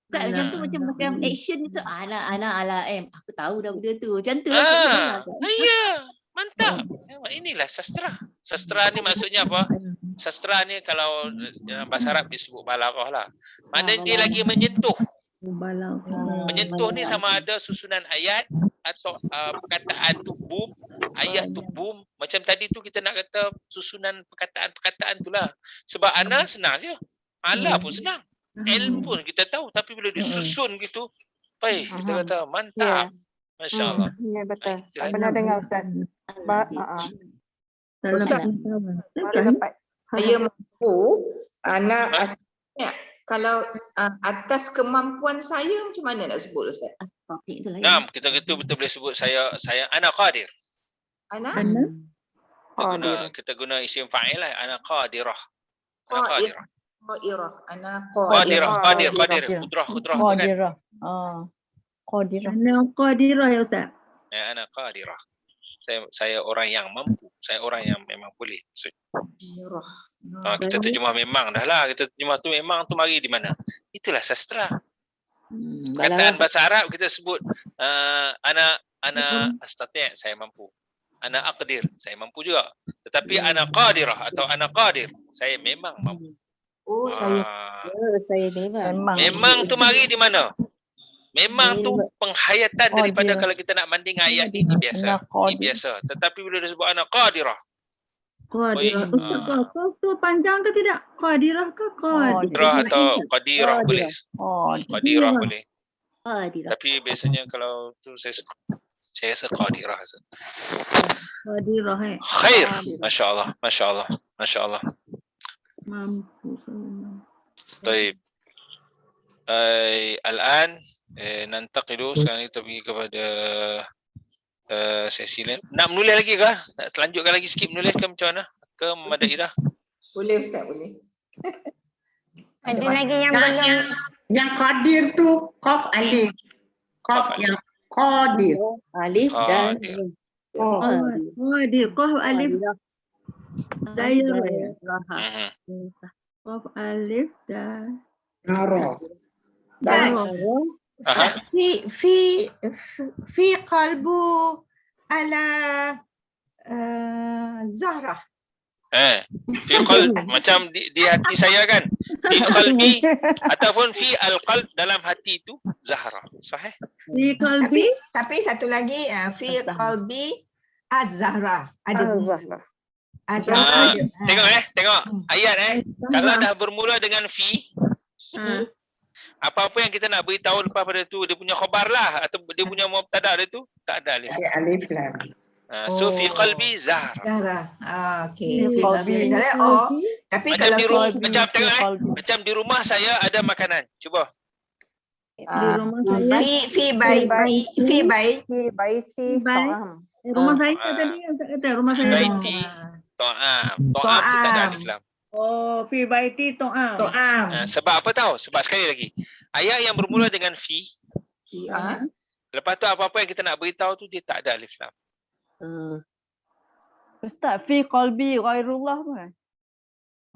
Tak macam tu macam action tu ala aku tahu dah benda tu. Macam tu lah. Ya, mantap. Inilah sastra. Sastra ni maksudnya apa? Sastra ni kalau dalam bahasa Arab disebut balaghah lah. Maknanya dia lagi menyentuh. Menyentuh ni sama ada susunan ayat atau perkataan tu boom, ayat tu boom. Macam tadi tu kita nak kata susunan perkataan tu lah. Sebab ana senang je. Ala pun senang. Ilmu pun kita tahu, tapi bila disusun gitu, baik kita kata mantap. Masya Allah. Ya betul. Itulah. Pernah dengar Ustaz. Ustaz, Baru dapat. saya mampu, anak asalnya. Kalau atas kemampuan saya, macam mana nak sebut Ustaz? Itu lain. Nah, kita betul boleh sebut saya ana qadir. Anak? Kita guna isim fa'il lah, ana qadirah. Ana Qadir. qadirah. Qadirah. Anak Qadirah, qadirah. qadir. Qudrah tu kan. Qadirah. Ana qadirah ya Ustaz. Ya, ana qadirah. Saya orang yang mampu. Saya orang yang memang boleh. Qadirah. Kita terjemah memang dah lah. Kita terjemah tu memang tu mari di mana? Itulah sastra. Perkataan bahasa Arab kita sebut ana astati', saya mampu. Ana aqdir, saya mampu juga. Tetapi ana qadirah atau ana qadir, saya memang mampu. Oh, saya Memang tu mari di mana? Memang tu penghayatan daripada kalau kita nak banding ayat ini biasa. Ini biasa. Tetapi bila disebut ana qadirah, Qadirah. Ustaz, kau tu panjang ke tidak? Qadirah ke qadirah? qadirah atau qadirah boleh. Qadirah boleh. Qadirah. Tapi biasanya kalau tu saya rasa qadirah. Qadirah Khair. Masya Allah. Masya Allah. Masya Allah. Mampu. Baik. Al-an nantaqilu, sekarang kita pergi kepada sesi lain. Nak menulis lagi ke? Nak lanjutkan lagi sikit menulis ke macam mana? Ke memadai dah? boleh Ustaz, boleh. Ada lagi yang belum. Yang qadir tu qaf alif. Qaf yang qadir. Alif dan Qadir. Qadir. Qaf alif. Dairah ya. Qaf alif dan Nara. Aha. في قلبه على زهرة. Fi qalb, macam di hati saya kan. Fi qalbi ataupun fi al-qalb, dalam hati itu Zahra. Sahih? Fi qalbi. Tapi satu lagi fi qalbi Az-Zahra. Ada Al-Zahra. Az-Zahra. Tengok ayat kalau dah bermula dengan fi, apa-apa yang kita nak beritahu lepas pada tu dia punya khabar lah atau dia punya mubtada dia tu tak ada alif. Alif lam. So fi qalbi Zahra. Zahra. Okey. Fi qalbi Zahra. Tapi Macam kalau di rumah, macam tengok macam di rumah saya ada makanan. Cuba. Di rumah saya. fi baiti ta'am. Rumah saya tadi yang kata rumah saya. Baiti ta'am. Ta'am tu tak ada alif lam. Oh, fi baiti ta'am. Sebab apa tahu? Sebab sekali lagi ayat yang bermula dengan fi, lepas tu apa-apa yang kita nak beritahu tu dia tak ada alif lam. Ustaz, fi qalbi ghairullah bukan?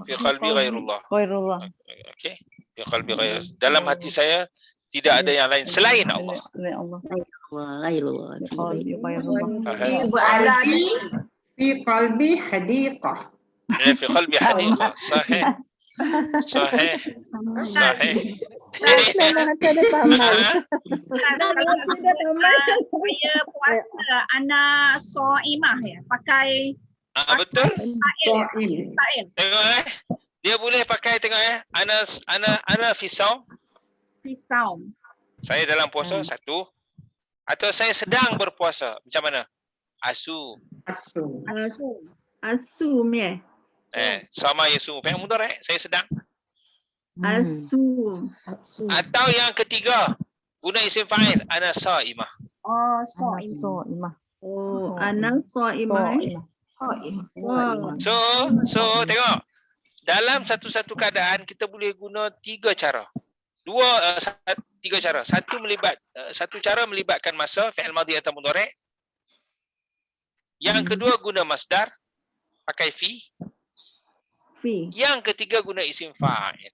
Fi qalbi ghairullah. Ghairullah. Okey. Fi qalbi ghair. Dalam hati saya tidak ada yang lain selain Allah. Selain Allah. Ghairullah. Qalbi ghairullah. في قلبي حديقة. في قلبي حديقة. صحيح. صحيح. صحيح. Saya puasa anak soimah ya, pakai Betul. fa'il. Tengok dia boleh pakai tengok ana fi saum. Pisau. Saya dalam puasa satu, atau saya sedang berpuasa. Macam mana? Asu. Asum ya. Sama yasum. Fi'il mudhari', saya sedang. Asum. Atau yang ketiga, guna isim fa'il, ana sa'imah. Oh, soimah. So'imah. Oh, anak soimah. So tengok. Dalam satu-satu keadaan kita boleh guna tiga cara. Tiga cara. Satu cara melibatkan masa, fi'il madhi atau mudhari'. Yang kedua guna masdar, pakai fi. Yang ketiga guna isim fa'il.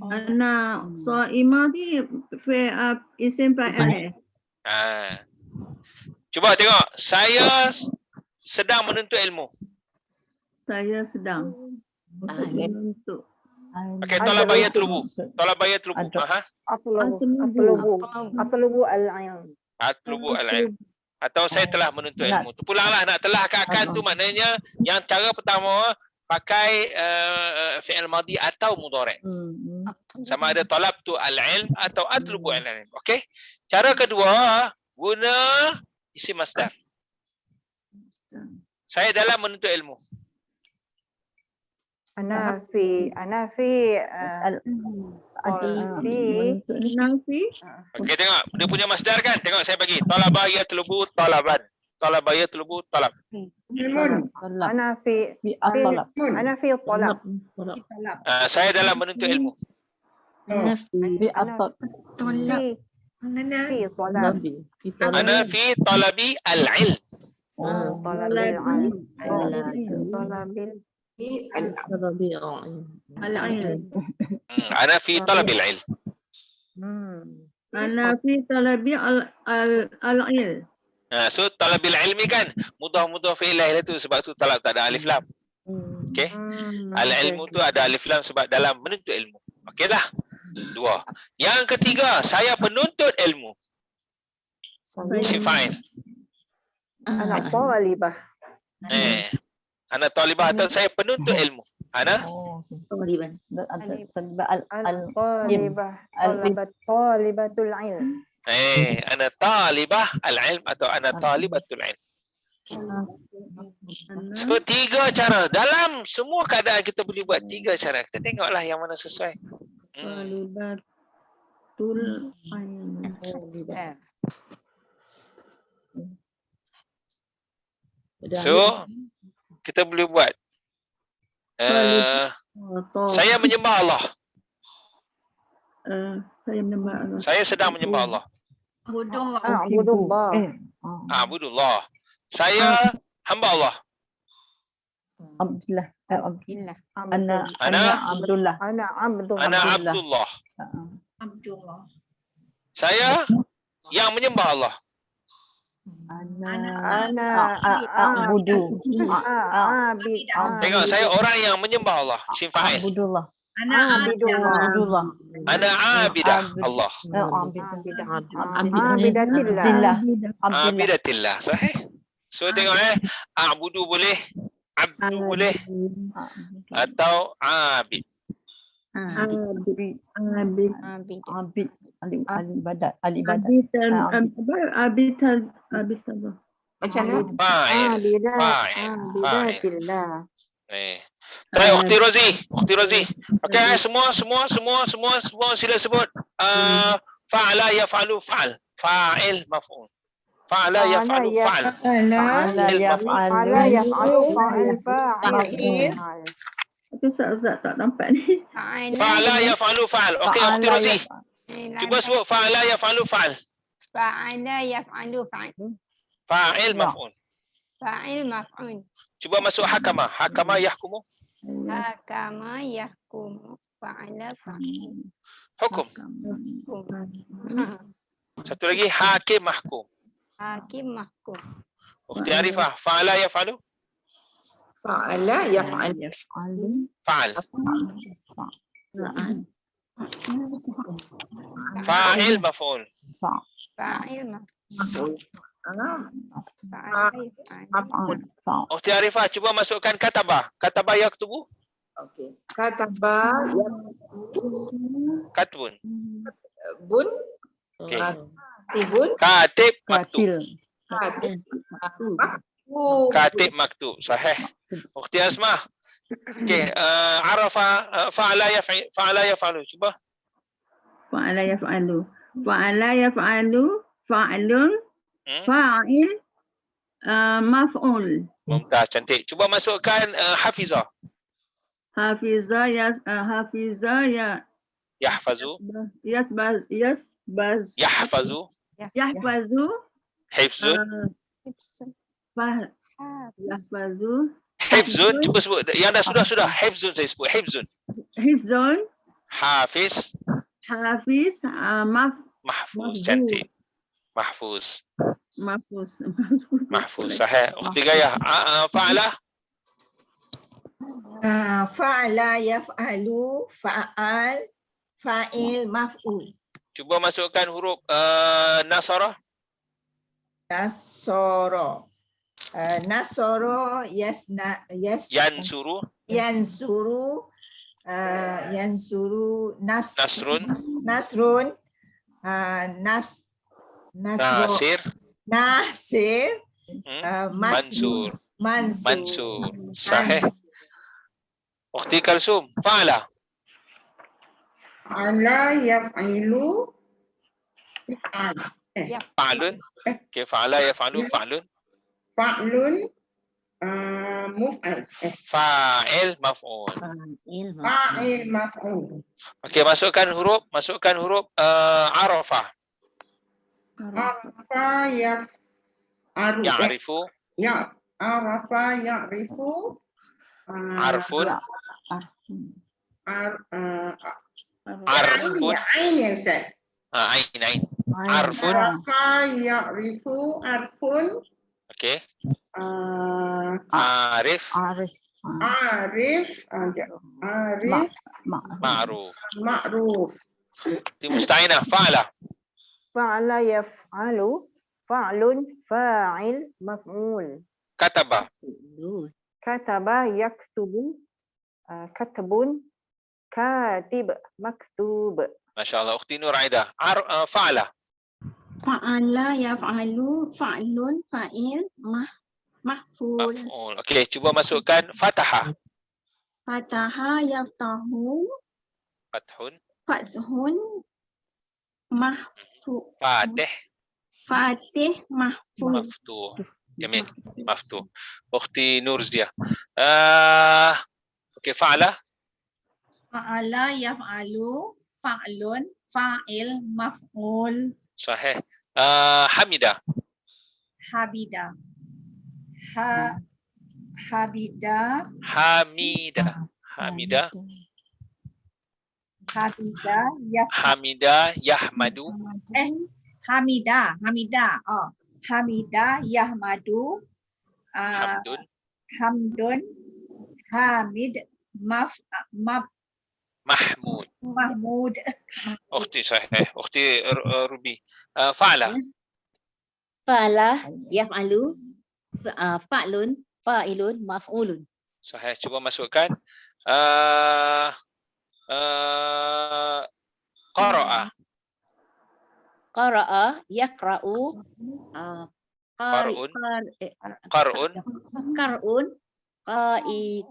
Anak soimah ni isim fa'il. Cuba tengok. Saya sedang menuntut ilmu. Saya sedang menuntut. Pakai tolak bayat lubu. Tolak bayat lubu. Atlubu al-ilm. Atlubu al-ilm. Atau saya telah menuntut ilmu. Tu pulanglah nak telah ke akan tu maknanya yang cara pertama pakai fi'il madhi atau mudhari'. Sama ada talabtu al-ilm atau atlubu al-ilm. Okey. Cara kedua, guna isim masdar. Saya dalam menuntut ilmu. Ana fi fi Okey, tengok. Dia punya masdar kan? Tengok saya bagi. Talaba yatlubu talaban. Talaba yatlubu talab. ana fi talab. Ana fi talab. Saya dalam menuntut ilmu. Fi Tolak. fi talab. Ana fi talabi al-ilm. Talabil ilm. Talabil Ana fi talabil ilm. Ana fi talabi al-ilm. So talabil ilmi kan mudah fi ilaih itu sebab tu talab tak ada alif lam. Okey. Al-ilmu tu ada alif lam sebab dalam menuntut ilmu. Okey dah. Dua. Yang ketiga, saya penuntut ilmu. Isim fa'il. ana talibah. Ana talibah atau saya penuntut ilmu. Ana Taliban. Al-talibah. Talibatul ilm. ana talibah al-ilm atau ana talibatul ilm. So, 3 cara. Dalam semua keadaan kita boleh buat 3 cara. Kita tengoklah yang mana sesuai. Talibatul ilm. So, kita boleh buat. Saya menyembah Allah. Saya menyembah Allah. Saya sedang menyembah Allah. Abdullah. Abdullah. Saya hamba Allah. Abdullah. Alhamdulillah. Ana Abdullah. Ana Abdullah. Ana Abdullah. Abdullah. Saya yang menyembah Allah. Ana Abudu. Tengok, saya orang yang menyembah Allah. Isim fa'il. Abdullah. Ana Abdullah. Ana abidah Allah. Abidatillah. Abidatillah. Sahih. So tengok A'budu boleh, Abdu boleh, atau Abid. Abid. Al-ibadat. Macam mana? Fa'il. Abidatillah. Baik, Ukhti Rozi. Okey, semua sila sebut fa'ala yaf'alu fa'al. Fa'il maf'ul. Fa'ala yaf'alu fa'al. Fa'ala yaf'alu fa'il. Itu Ustaz tak nampak ni. Fa'ala yaf'alu fa'al. Okey, Ukhti Rozi. Cuba sebut fa'ala yaf'alu fa'al. Fa'ala yaf'alu fa'il. Fa'il maf'ul. Fa'il maf'ul. Cuba masuk hakama. Hakama yahkumu. Hakama yahkumu. Fa'ala fa'il. Hukum. Satu lagi hakim mahkum. Hakim mahkum. Ukhti Arifah, fa'ala yaf'alu? Fa'ala yaf'al. Fa'al. Fa'il maf'ul. Fa'il maf'ul. Ukhti Arifah, cuba masukkan kataba. Kataba yaktubu? Okey. Kataba Katbun. bun. Okey. Katibun. Katib maktub. Katib maktub. Sahih. Ukhti Asmah. Okey, arafa fa'ala yaf'alu. Cuba. Fa'ala yaf'alu. Fa'alun. Fa'il. Maf'ul. Mumtaz, cantik. Cuba masukkan hafizah. Hafiza Yahfazu. Yahfazu. Hifzun. Yahfazu. Hifzun. Cuba sebut. Yang dah sudah. Hifzun saya sebut. Hifzun. Hifzun. Hafiz. Mahfuz. Cantik. Mahfuz. Sahih. Ukhti Gayah. Fa'ala. Fa'ala yaf'alu fa'al fa'il maf'ul. Cuba masukkan huruf nasara. Nasoro. Nasoro yansuru. yansuru, yansuru, Nasrun, nasrun, nasro, Nasir, nasir, Mansur, mansur, Mansur. Sahih. Ukhti Kalsum, fa'ala. Fa'ala yaf'ilu if'al. Fa'lun. Okay, fa'ala yaf'alu fa'lun. Fa'lun muf'al. Fa'il maf'ul. Fa'il maf'ul. Okey, masukkan huruf arafah. Arafa yaf'alu. Ya'rifu, Ya, arafa ya'rifu. arfun, arfun. Ain ya Ustaz. Ain. Arfun. Arafa ya'rifu arfun. Okey. Arif, Arif. Arif. Arif. ma'ruf. Ma'ruf. Ukhti Musta'inah, fa'ala. Fa'ala yaf'alu. Fa'lun fa'il maf'ul. Kataba, Kataba yaktubu. Katbun katib maktub. masya-Allah. Ukhti Nur Aida, fa'ala. Fa'ala yaf'alu fa'lun fa'il mahful. Maf'ul. Okey, cuba masukkan fataha. Fataha yaftahu Fathun, fathun mahfu fatih, fatih mahful. maftuh. Jamil, maftuh. Ukhti Nurzia. Okey, fa'ala. Fa'ala yaf'alu fa'lun fa'il maf'ul Sahih. Hamida. habida. Habida Hamida. Hamida. habida yaf Hamida Yahmadu. Hamida Hamida Yahmadu Hamdun. Hamdun Hamid Mahmud. Mahmud. Ukhti sahih. Ukhti Ruby. Fa'ala. Fa'ala yaf'alu fa'lun fa'ilun maf'ulun. Sahih. Cuba masukkan. Qara'a. Qara'a yaqra'u Qar'un. Qar'un. qar'un Qari.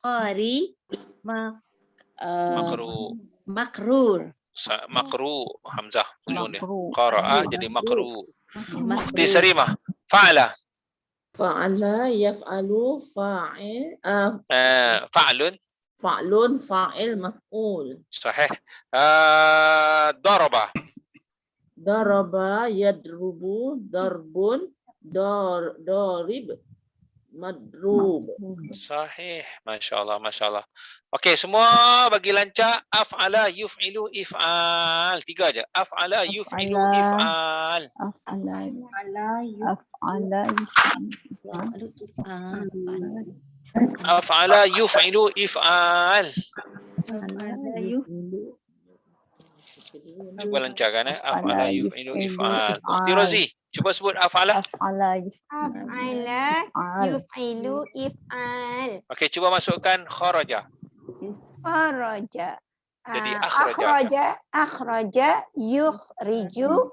qari Makru. makrur. Makru. Hamzah. Ujung dia. Qara'a jadi makru. Ukhti Makrur. Sarimah. Fa'ala. Fa'ala yaf'alu fa'il Fa'lun. fa'lun fa'il maf'ul. Sahih. Daraba. Daraba yadrubu darbun darib madrub. Sahih. Masya Allah, Masya Allah. Okey, semua bagi lancar. Af'ala yuf'ilu if'al. 3 je. Af'ala yuf'ilu if'al. Af'ala. Af'ala. Af'ala yuf'ilu if'al. Cuba lancarkan. Af'ala yuf'ilu if'al. Ukhti Rozi, cuba sebut af'ala. Af'ala. Af'ala yuf'ilu if'al. Okey, cuba masukkan kharaja. Kharaja. Jadi akhraja. Akhraja yukhriju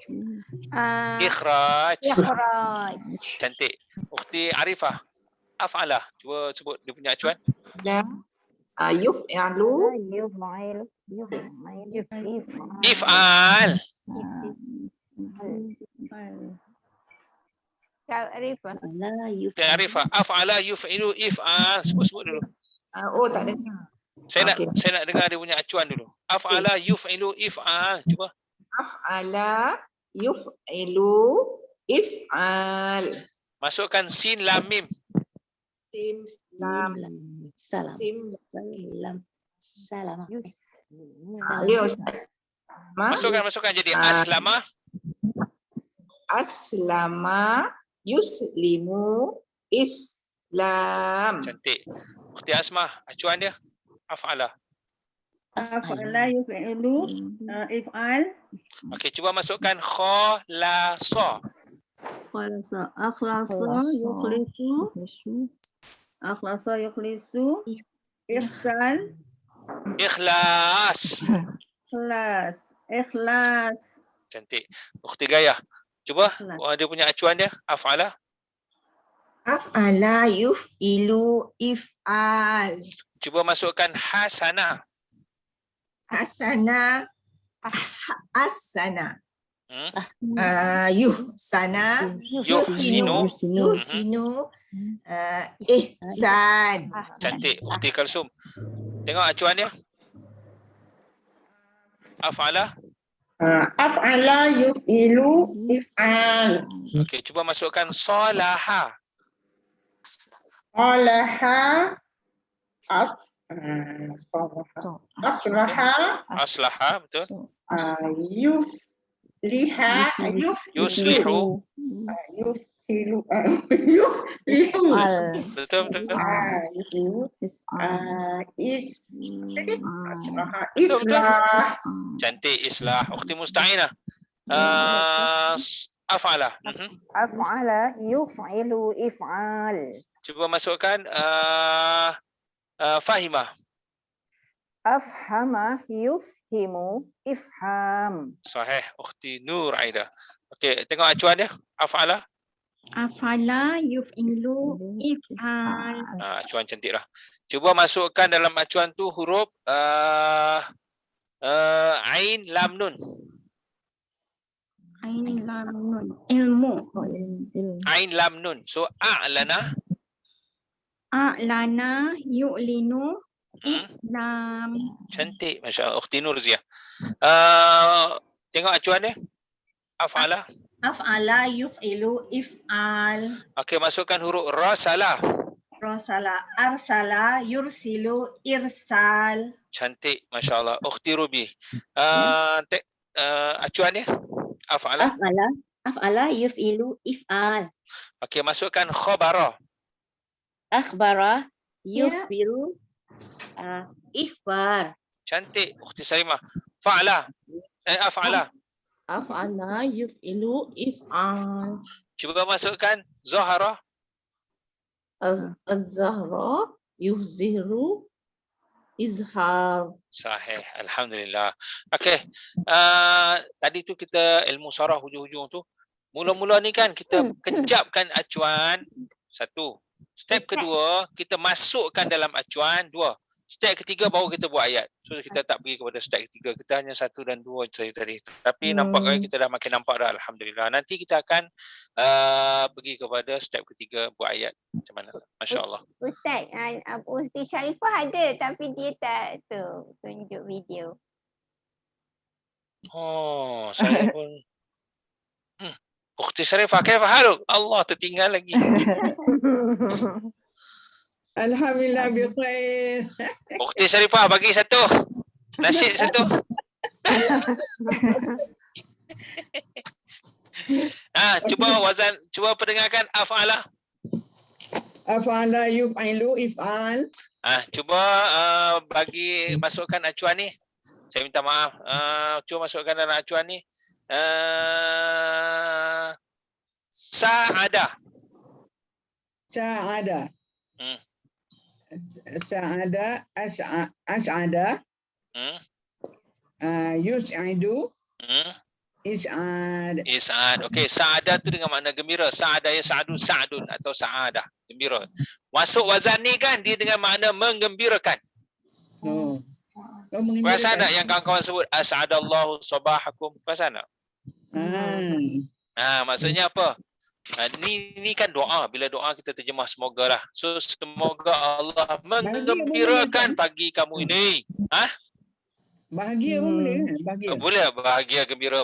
Ikhraj. ikhraj. Cantik. Ukhti Arifah. Af'ala. Cuba sebut dia punya acuan. Yuf'alu If'al. Kau Arifah. Ukhti Arifah. Af'ala yuf'ilu if'al. Sebut-sebut dulu. oh tak dengar. Saya Okey. nak dengar dia punya acuan dulu. Af'ala yuf'ilu if'al. Cuba. Af'ala yuf'ilu if'al. Masukkan sin lam mim. Sim lam Salam. sim. Salam. Ya Ustaz. Masukkan jadi aslama. Aslama yuslimu islam. Cantik. Ukhti Asmah, acuan dia. Af'ala. Af'ala yuf'ilu if'al. Okey, cuba masukkan khalasa. Akhlasa. Yukhlisu. Akhlasa yukhlisu. Ihsan. Ikhlas. Ikhlas. Ikhlas. Cantik. Ukhti Gayah. Cuba Ikhlas. dia punya acuan dia. Af'ala. Af'ala yuf'ilu if'al. Cuba masukkan hasana. Hasana asana. Hmm? Yuhsana Yuhsinu. yuhsinu ihsan. Cantik. Ukhti Kalsum. Tengok acuan dia. Af'ala. Af'ala yuf'ilu if'al. Okey, cuba masukkan salaha. Salaha aslaha Aslaha, betul. yuslihu yuf'ilu Betul, betul. islah. Cantik, islah. Ukhti Musta'inah. Af'ala. Af'ala yuf'ilu if'al. Cuba masukkan fahimah. Afhama yufhimu ifham. Sahih. Ukhti Nur Aida. Okey, tengok acuan dia. Af'ala. Afala yuf'ilu if'al. Acuan cantik lah. Cuba masukkan dalam acuan tu huruf Ain Lam Nun. Ain lam nun. Ilmu. Ain Lam Nun. So a'lana. A'lana yu'linu Islam. Cantik, Masya Allah. Ukhti Nur Zia. Tengok acuan dia. Af'ala. Af'ala yuf'ilu if'al. Okey, masukkan huruf rasalah. Rasala arsala yursilu irsal. Cantik, Masya Allah. Ukhti Rubi. Acuan dia. Af'ala. Af'ala yuf'ilu if'al. Okey, masukkan khabara. Akhbara yuf'ilu ikhbar. Cantik, Ukhti Salimah. Fa'ala. Af'ala. Af'ala yuf'ilu if'al. Cuba masukkan zahara. Az-Zahra yuhziru izhar. Sahih. Alhamdulillah. Okey. Tadi tu kita ilmu sarah hujung-hujung tu. Mula-mula ni kan kita kejapkan acuan. Satu. Step kedua, kita masukkan dalam acuan. Dua. Step ketiga baru kita buat ayat. So kita tak pergi kepada step ketiga. Kita hanya 1 dan 2 saja tadi. Tapi nampaknya kita dah makin nampak dah. Alhamdulillah. Nanti kita akan pergi kepada step ketiga buat ayat. Macam mana? Masya Allah. Ustaz, Ustaz Sharifah ada tapi dia tak tunjuk video. Oh, saya pun. Ukhti Sharifah, kaifa haluk? Allah, tertinggal lagi. Alhamdulillah bi khair. Ukhti Sharifah, bagi satu. Nasyid satu. Cuba wazan, cuba perdengarkan af'ala. Af'ala yuf'ilu if'al. Cuba bagi masukkan acuan ni. Saya minta maaf. Cuba masukkan dalam acuan ni. Sa'ada. Sa'ada. Sa'ada as'ada. Yus'idu. Is'ad. Is'ad. Okey, sa'ada tu dengan makna gembira. Sa'ada ya sa'adu sa'dun atau sa'adah, gembira. Masuk wazan ni kan dia dengan makna menggembirakan. Perasan tak yang kawan-kawan sebut as'adallahu sabahakum? Perasan tak? Maksudnya apa? Ni kan doa. Bila doa kita terjemah semoga lah. So semoga Allah menggembirakan pagi kamu ini. Bahagia pun boleh kan? Bahagia. Boleh bahagia, gembira.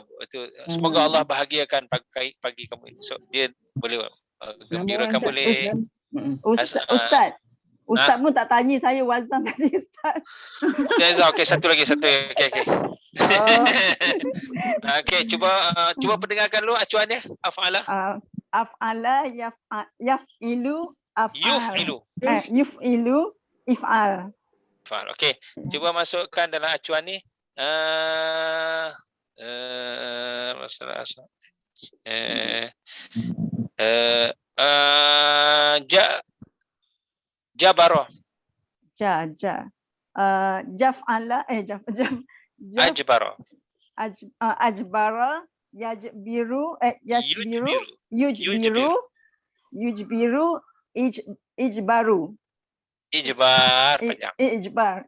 Semoga Allah bahagiakan pagi kamu ini. So dia boleh gembirakan boleh. Ustaz pun tak tanya saya wazan tadi Ustaz. Okey, satu lagi. Okey. Okey, cuba pendengarkan dulu acuan dia. Af'ala. Af'ala yaf'ilu af'al. Yuf'ilu if'al. Okey, cuba masukkan dalam acuan ni. Jabara. Jaf'ala Ajbara. ajbara yajbiru Yujbiru. yujbiru ijbaru Ijbar panjang.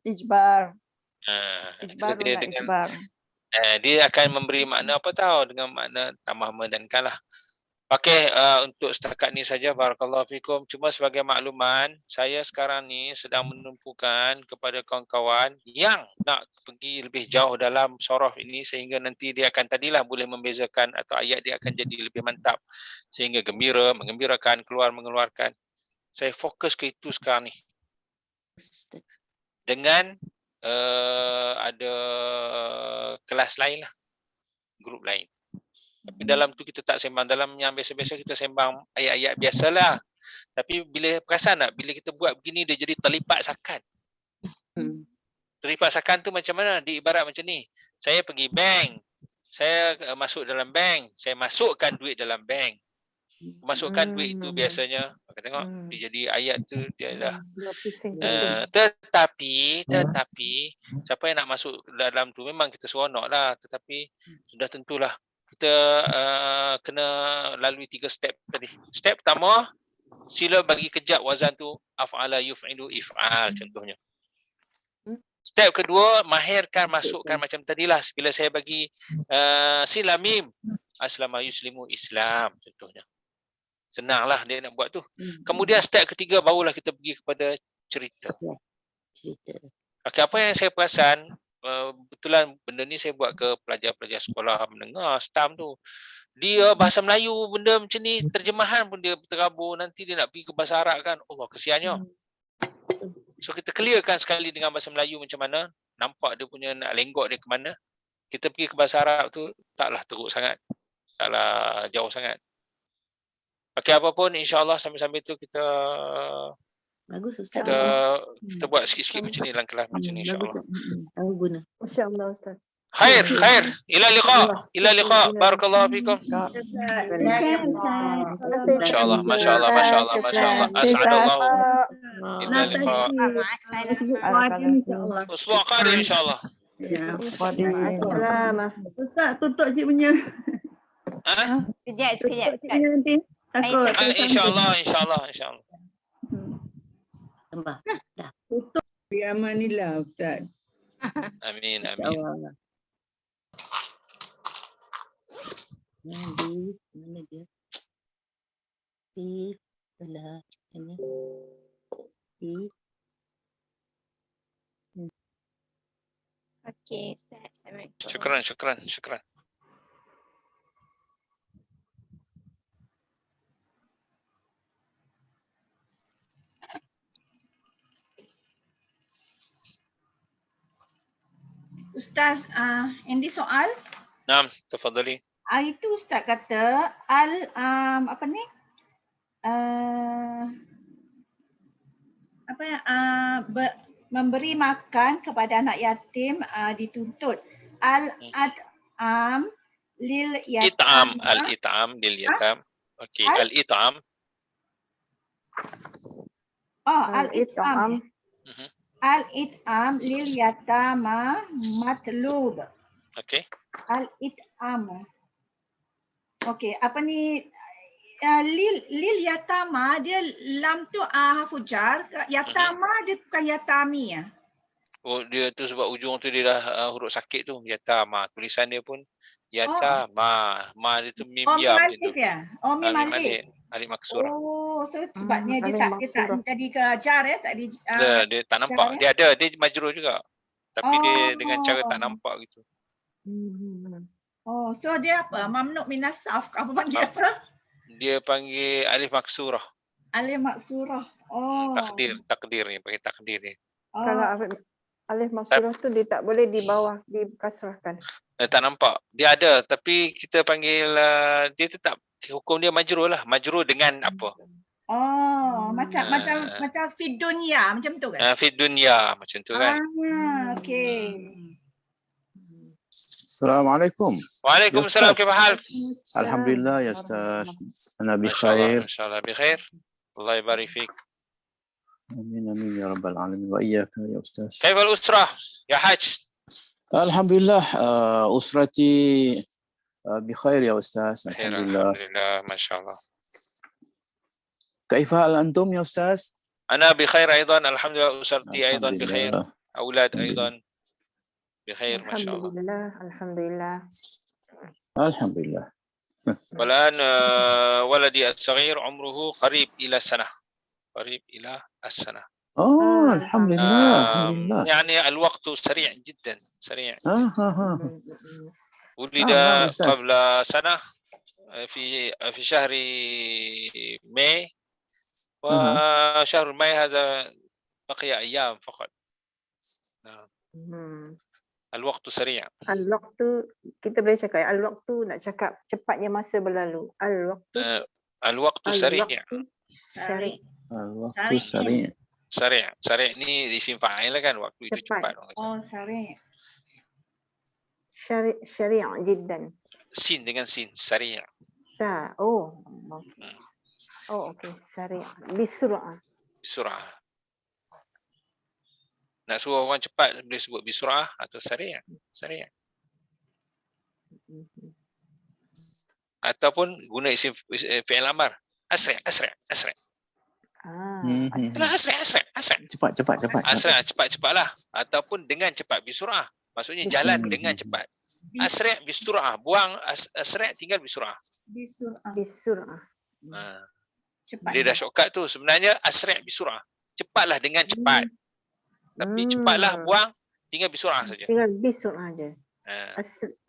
ijbar Itu dia nak dengan ijbar. dia akan memberi makna apa tahu dengan makna tambah mendankan lah. Okey, untuk setakat ni saja, barakallahu fikum. Cuma sebagai makluman, saya sekarang ni sedang menumpukan kepada kawan-kawan yang nak pergi lebih jauh dalam surah ini sehingga nanti dia akan tadilah boleh membezakan atau ayat dia akan jadi lebih mantap sehingga gembira, mengembirakan, keluar mengeluarkan. Saya fokus ke itu sekarang ni. Dengan ada kelas lain lah, grup lain. Tapi dalam tu kita tak sembang, dalam yang biasa-biasa kita sembang ayat-ayat biasalah. Tapi bila perasan tak, bila kita buat begini dia jadi terlipat sakan. Terlipat sakan tu macam mana? Diibarat macam ni. Saya pergi bank, saya masuk dalam bank, saya masukkan duit dalam bank. Masukkan duit itu biasanya, tengok dia jadi ayat tu dia dah. Tetapi siapa yang nak masuk dalam tu memang kita seronok lah, tetapi sudah tentulah kita kena lalui 3 step tadi. Step pertama, sila bagi kejap wazan tu af'ala yuf'ilu if'al contohnya. Step kedua, mahirkan masukkan macam tadilah bila saya bagi sila mim aslama yuslimu islam contohnya. Senanglah dia nak buat tu. Kemudian step ketiga barulah kita pergi kepada cerita. Okey, apa yang saya perasan, betulan benda ni saya buat ke pelajar-pelajar sekolah menengah, STAM tu. Dia bahasa Melayu benda macam ni, terjemahan pun dia terabur, nanti dia nak pergi ke bahasa Arab kan. Allah, kesiannya. So kita clearkan sekali dengan bahasa Melayu macam mana, nampak dia punya nak lenggok dia ke mana. Kita pergi ke bahasa Arab tu taklah teruk sangat. Taklah jauh sangat. Okey, apapun insya-Allah sambil-sambil tu kita bagus Ustaz. Kita buat sikit-sikit macam ni dalam kelas macam ni insya-Allah. Tahu guna. Masya-Allah Ustaz. Khair. Ila liqa. Barakallahu fikum. Masya-Allah. As'adallahu. Ila liqa. Usbu' qadim insya-Allah. Ustaz, tutup cik punya. Sekejap. Nanti takut. Insya-Allah. Tambah. Dah. Tutup. Biamanillah Ustaz. Amin. Mana dia? Telah ini. Okey, Ustaz. Assalamualaikum. Syukran. Ustaz, ini soal. Naam, tafadhali. Itu Ustaz kata memberi makan kepada anak yatim dituntut al-at'am lil yatim. Al-it'am lil yatim. Okey, al-it'am. Al-it'am. Al-it'am lil yatama matlub. Okey. Al-it'am. Okey, lil yatama dia lam tu harfu jar, yatama dia bukan yatami ya. Oh, dia tu sebab ujung tu dia dah huruf sakit tu, yatama. Tulisan dia pun yatama. Ma dia tu mim ya macam tu. Mim alif. Alif maksurah. Oh, so sebabnya dia tak jadi ke jar ya, tak di dia tak nampak. Dia ada, dia majrur juga. Tapi dia dengan cara tak nampak gitu. Oh, so dia apa? Mamnu minas sarf. Apa panggil apa? Dia panggil alif maksurah. Alif maksurah. Oh. Takdir ni, panggil takdir ni. Kalau alif maksurah tu dia tak boleh di bawah dikasrahkan. Tak nampak. Dia ada tapi kita panggil dia tetap hukum dia majrur lah. Majrur dengan apa? Oh, macam fid dunya macam tu kan? Fid dunya macam tu kan. Okey. Assalamualaikum. Waalaikumsalam, kaifa hal? Alhamdulillah ya Ustaz. Ana bi khair. Insyaallah bi khair. Allah yabarik fik. Amin amin ya rabbal alamin wa iyyaka ya Ustaz. كيف الأسرة يا حاج؟ Alhamdulillah, usrati bikhair ya Ustaz. بخير Alhamdulillah. الحمد لله ما شاء الله. كيف حال أنتم يا أستاذ؟ أنا بخير أيضا الحمد لله. أسرتي أيضا الحمد بخير. لله. أولاد أيضا بخير ما شاء الله. Alhamdulillah, alhamdulillah. الحمد لله. والآن ولدي الصغير عمره قريب إلى سنة. قريب إلى السنة. الحمد لله الحمد لله. يعني الوقت سريع جدا سريع. ولد أستاذ. قبل سنة في شهر ماي، وشهر ماي هذا بقي أيام فقط. الوقت سريع. Al-waqtu, kita boleh cakap al-waqtu, nak cakap cepatnya masa berlalu. Al-waqtu. الوقت سريع. Syari'. الوقت سريع. سريع. سريع ni isim fa'il kan, waktu itu cepat. Oh, sari'. Syari' jiddan. Sin dengan sin, sari'. Oh, okey, syari'. Bisur'ah. Bisur'ah. Nak suruh orang cepat boleh sebut bisur'ah atau sari'. Sari'. Ataupun guna isim fi'il amar. Asri', asri', asri'. Asri'. Cepat. Cepat-cepatlah. Ataupun dengan cepat bisur'ah. Maksudnya jalan dengan cepat. Asri' bisur'ah. Buang asri' tinggal bisur'ah. Bisur'ah. Dia dah shortcut tu. Sebenarnya asri' bisur'ah. Cepatlah dengan cepat. Tapi cepatlah buang tinggal bisur'ah saja. Tinggal bisur'ah je.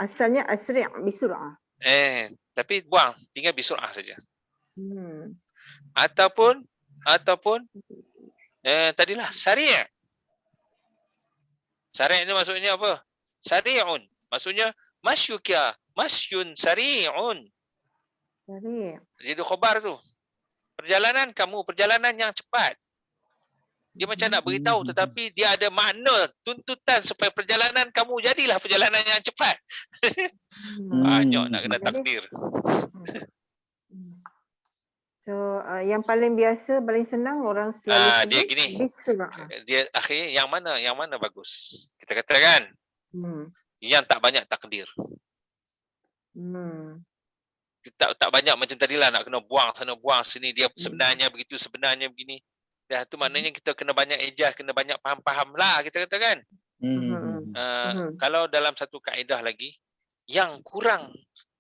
Asalnya asri' bisur'ah. Tapi buang tinggal bisur'ah saja. Ataupun tadilah sari'. Sari' itu maksudnya apa? Sari'un. Maksudnya masyuka, masyun sari'un. Sari'. Jadi khabar tu. Perjalanan kamu, perjalanan yang cepat. Dia macam nak beritahu tetapi dia ada makna tuntutan supaya perjalanan kamu jadilah perjalanan yang cepat. Banyak nak kena takdir. So yang paling biasa, paling senang orang selalu dia gini. Dia akhir yang mana bagus. Kita katakan yang tak banyak takdir. Tak banyak macam tadilah nak kena buang sana buang sini, dia sebenarnya begitu, sebenarnya begini. Dah tu maknanya kita kena banyak ijaz, kena banyak faham-faham lah kita katakan. Kalau dalam satu kaedah lagi, yang kurang,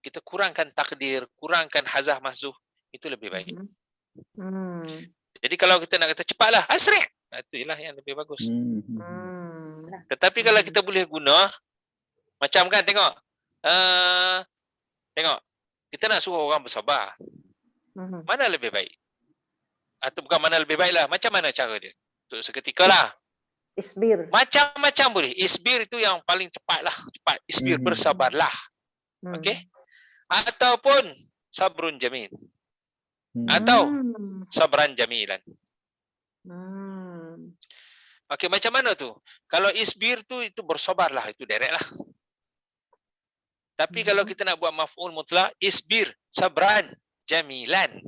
kita kurangkan takdir, kurangkan hazah mahzuh, itu lebih baik. Jadi kalau kita nak kata cepatlah, asri', itulah yang lebih bagus. Tetapi kalau kita boleh guna, macam kan tengok, kita nak suruh orang bersabar, mana lebih baik? Atau bukan mana lebih baik lah, macam mana cara dia? Untuk seketika lah. Isbir. Macam-macam boleh. Isbir itu yang paling cepat lah. Cepat. Isbir, bersabarlah. Okey? Ataupun sabrun jamil. Atau sabran jamilan. Okey, macam mana tu? Kalau isbir tu, itu bersabarlah. Itu direct lah. Tapi kalau kita nak buat maf'ul mutlak, isbir, sabran jamilan.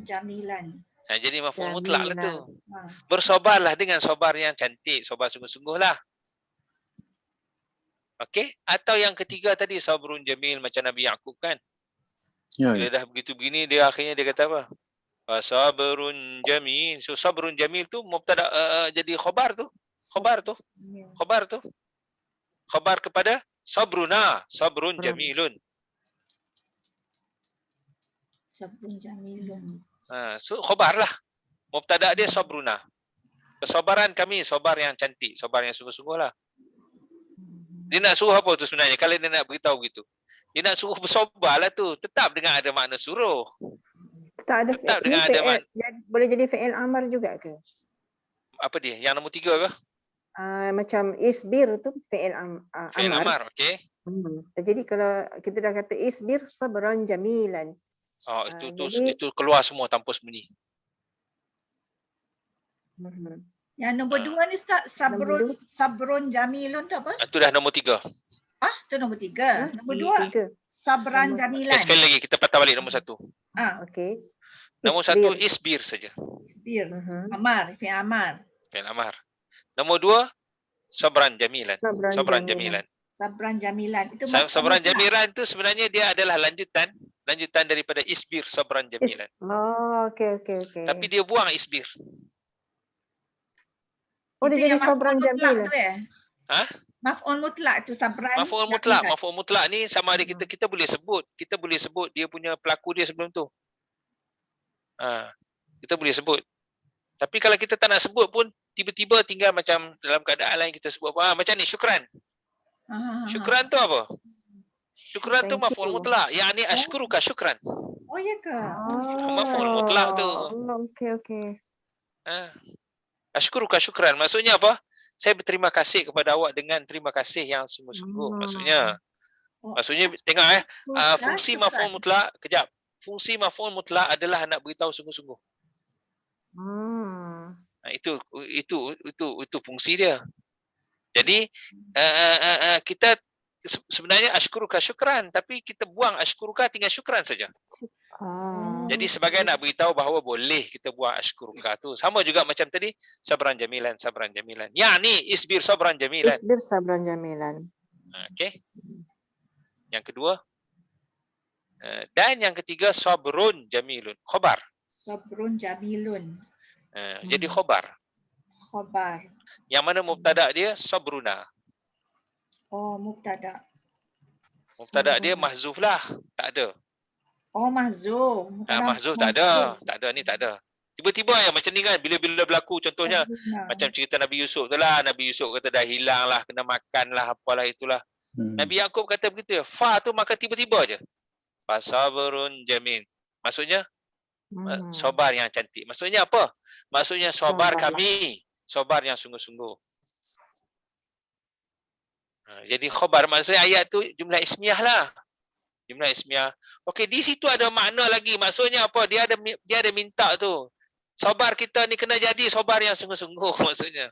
Jamilan. Jadi maf'ul mutlak lah tu. Bersabarlah dengan sabar yang cantik, sabar sungguh-sungguh lah. Okey? Atau yang ketiga tadi, sabrun jamil macam Nabi Yaqub kan. Bila dah begitu begini, dia akhirnya dia kata apa? Sabrun jamil. So sabrun jamil tu mubtada jadi khabar tu. Khabar tu. Khabar kepada sabruna, sabrun jamilun. Sabrun jamilun. So khabar lah. Mubtada dia sabruna. Kesabaran kami, sabar yang cantik, sabar yang sungguh-sungguh lah. Dia nak suruh apa tu sebenarnya? Kalau dia nak beritahu begitu, dia nak suruh bersabar lah tu. Tetap dengan ada makna suruh. Tetap dengan ada makna. Boleh jadi fi'il amar juga ke? Apa dia? Yang nombor 3 ke? Macam isbir tu fi'il amar. Fi'il amar, okey. Jadi kalau kita dah kata isbir sabran jamilan. Itu keluar semua tanpa sembunyi. Yang nombor 2 ni Ustaz, sabrun jamilun tu apa? Itu dah nombor 3. Tu nombor 3. Nombor 2, sabran jamilan. Sekali lagi kita patah balik nombor 1. Okey. Nombor satu isbir saja. Isbir. Amar, fi'il amar. Fi'il amar. Nombor dua sabran jamilan. Sabran jamilan. Sabran jamilan. Itu Sabran jamilan itu sebenarnya dia adalah lanjutan daripada isbir sabran jamilan. Oh, okey. Tapi dia buang isbir. Oh, dia jadi sabran jamilan. Hah? Maf'ul mutlak tu sabran. Maf'ul mutlak ni sama ada kita boleh sebut dia punya pelaku dia sebelum tu. Kita boleh sebut. Tapi kalau kita tak nak sebut pun tiba-tiba tinggal macam dalam keadaan lain kita sebut apa? Macam ni syukran. Syukran tu apa? Syukran tu maf'ul mutlak. Yang ni ashkuruka syukran. Oh ya ke? Maf'ul mutlak tu. Okey. Ashkuruka syukran. Maksudnya apa? Saya berterima kasih kepada awak dengan terima kasih yang sungguh-sungguh. Maksudnya tengok fungsi maf'ul mutlak, kejap. Fungsi maf'ul mutlak adalah nak beritahu sungguh-sungguh. Itu fungsi dia. Jadi kita sebenarnya ashkuruka syukran, tapi kita buang ashkuruka, tinggal syukran saja. Jadi sebagai nak beritahu bahawa boleh kita buang ashkuruka tu. Sama juga macam tadi sabran jamilan. Yang ni isbir sabran jamilan. Isbir sabran jamilan. Okey. Yang kedua dan yang ketiga sabrun jamilun. Khabar. Sabrun jamilun. Jadi khabar. Yang mana mubtada dia sabruna. Oh, mubtada. Mubtada dia mahzuf lah, tak ada. Oh, mahzuf. Mahzuf tak ada. Ni tak ada. Tiba-tiba yang macam ni kan, bila-bila berlaku contohnya macam cerita Nabi Yusuf tu lah. Nabi Yusuf kata dah hilang lah, kena makan lah, apalah itulah. Nabi Yaqub kata begitu. Fa tu makan tiba-tiba je. Fasabrun jamil. Maksudnya sabar yang cantik. Maksudnya apa? Maksudnya sabar kami. Sabar yang sungguh-sungguh. Jadi khabar maksudnya ayat tu jumlah ismiyah lah. Jumlah ismiyah. Okey, di situ ada makna lagi. Maksudnya apa? Dia ada minta tu. Sabar kita ni kena jadi sabar yang sungguh-sungguh maksudnya.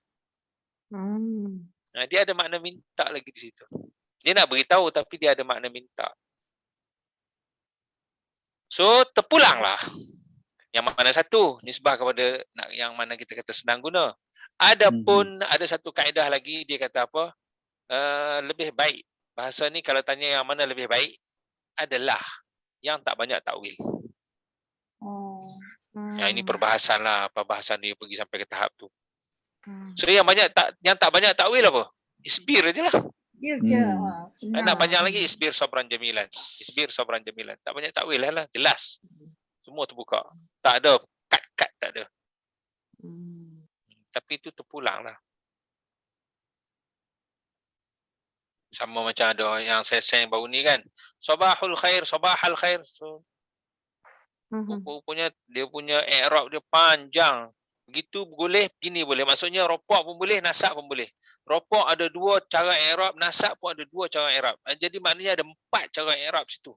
Dia ada makna minta lagi di situ. Dia nak beritahu tapi dia ada makna minta. So, terpulanglah. Yang mana satu? Nisbah kepada yang mana kita kata senang guna. Adapun ada satu kaedah lagi, dia kata apa? Lebih baik. Bahasa ni kalau tanya yang mana lebih baik, adalah yang tak banyak takwil. Ini perbahasan lah. Perbahasan dia pergi sampai ke tahap tu. So, yang tak banyak takwil apa? Isbir je lah. Nak panjang lagi, isbir sabran jamilan. Isbir sabran jamilan. Tak banyak takwil lah. Jelas. Semua terbuka. Tak ada kat-kat, tak ada. Tapi itu terpulang lah. Sama macam ada yang saya send baru ni kan. Sabahul khair, sabahal khair. So, dia punya i'rab dia panjang. Begitu boleh, gini boleh. Maksudnya ropak pun boleh, nasab pun boleh. Ropak ada dua cara i'rab, nasab pun ada dua cara i'rab. Jadi maknanya ada 4 cara i'rab situ.